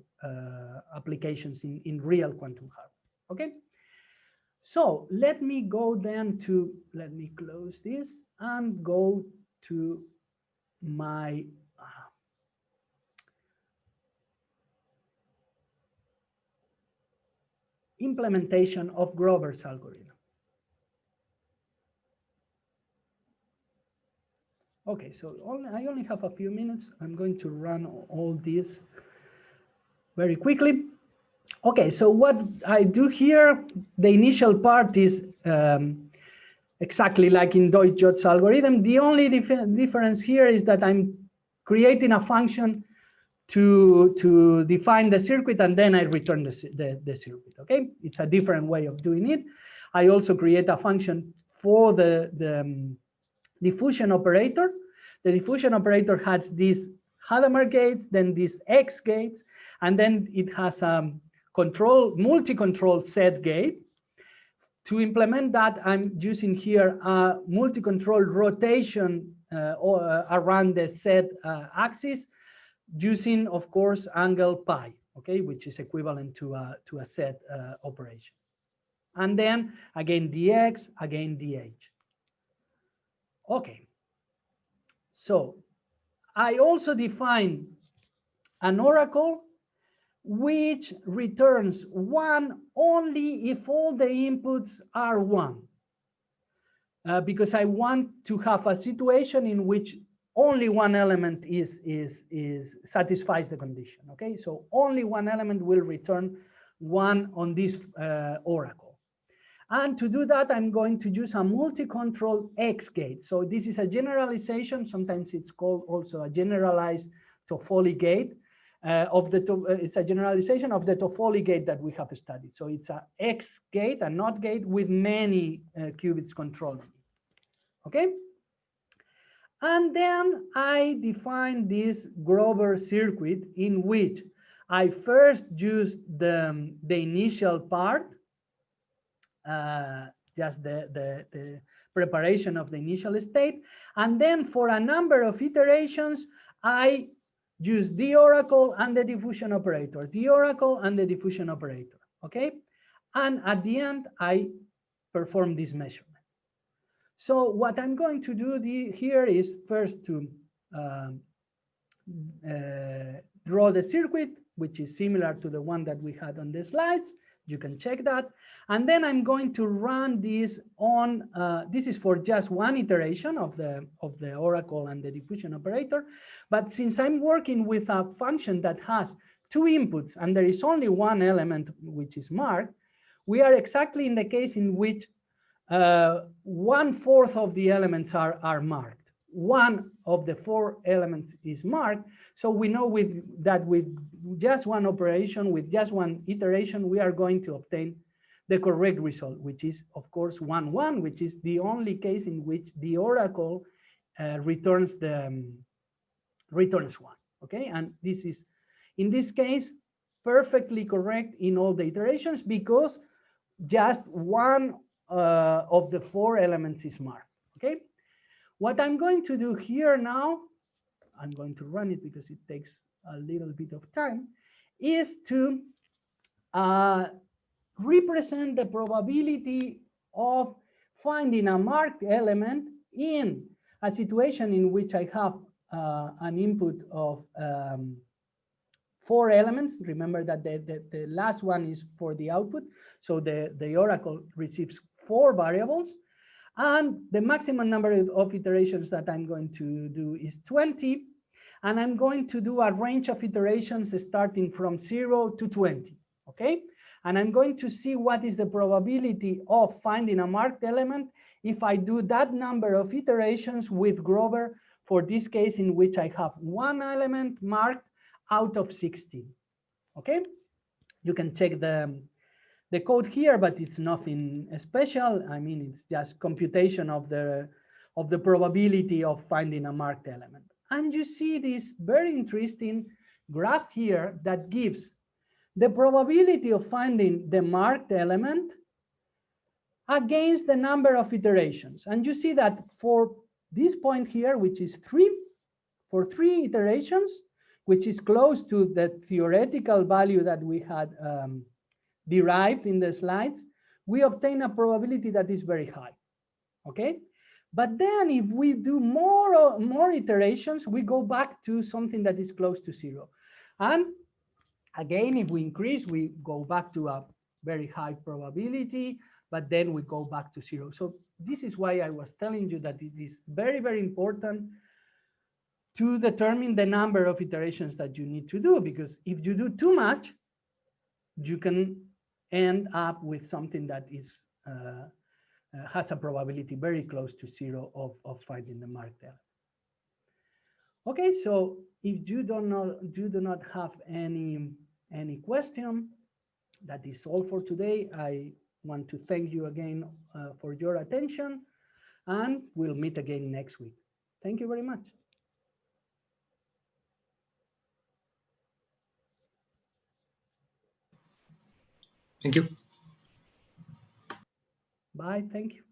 applications in real quantum hardware. Okay, so let me go then to, let me close this and go to my implementation of Grover's algorithm. Okay, so I only have a few minutes. I'm going to run all this very quickly. Okay, so what I do here, the initial part is exactly like in Deutsch-Jozsa algorithm. The only difference here is that I'm creating a function to define the circuit, and then I return the circuit. Okay, it's a different way of doing it. I also create a function for the diffusion operator. The diffusion operator has these Hadamard gates, then these X gates, and then it has a multi-control set gate. To implement that, I'm using here a multi-control rotation around the set axis, using, of course, angle pi, okay, which is equivalent to a set operation. And then again dx, again dh. Okay, so I also define an oracle which returns 1 only if all the inputs are 1, because I want to have a situation in which only one element satisfies the condition. Okay, so only one element will return 1 on this oracle. And to do that, I'm going to use a multi-control X gate. So this is a generalization. Sometimes it's called also a generalized Toffoli gate. It's a generalization of the Toffoli gate that we have studied. So it's a X gate, a NOT gate with many qubits controlling it. Okay. And then I define this Grover circuit in which I first use the initial part, just the preparation of the initial state. And then for a number of iterations, I use the oracle and the diffusion operator, the oracle and the diffusion operator, okay? And at the end, I perform this measurement. So what I'm going to do here is first to draw the circuit, which is similar to the one that we had on the slides. You can check that. And then I'm going to run this on, this is for just one iteration of the oracle and the diffusion operator. But since I'm working with a function that has 2 inputs and there is only one element which is marked, we are exactly in the case in which 1/4 of the elements are marked. one of the 4 elements is marked. So we know that with just one operation, with just one iteration, we are going to obtain the correct result, which is, of course, 1, 1, which is the only case in which the oracle returns 1. Okay, and this is, in this case, perfectly correct in all the iterations because just one of the 4 elements is marked. Okay, what I'm going to do here now, I'm going to run it because it takes a little bit of time, is to represent the probability of finding a marked element in a situation in which I have an input of 4 elements. Remember that the last one is for the output. So the oracle receives 4 variables. And the maximum number of iterations that I'm going to do is 20. And I'm going to do a range of iterations starting from 0 to 20. Okay? And I'm going to see what is the probability of finding a marked element if I do that number of iterations with Grover, for this case in which I have 1 element marked out of 16. Okay? You can check the code here, but it's nothing special. I mean, it's just computation of the probability of finding a marked element. And you see this very interesting graph here that gives the probability of finding the marked element against the number of iterations. And you see that for this point here, which is 3, for 3 iterations, which is close to the theoretical value that we had derived in the slides, we obtain a probability that is very high. Okay? But then if we do more iterations, we go back to something that is close to 0. And again, if we increase, we go back to a very high probability, but then we go back to 0. So this is why I was telling you that it is very, very important to determine the number of iterations that you need to do, because if you do too much, you can end up with something that is has a probability very close to 0 of finding the marked element. Okay, so if you do not have any question, that is all for today. I want to thank you again for your attention, and we'll meet again next week. Thank you very much. Thank you. Bye. Thank you.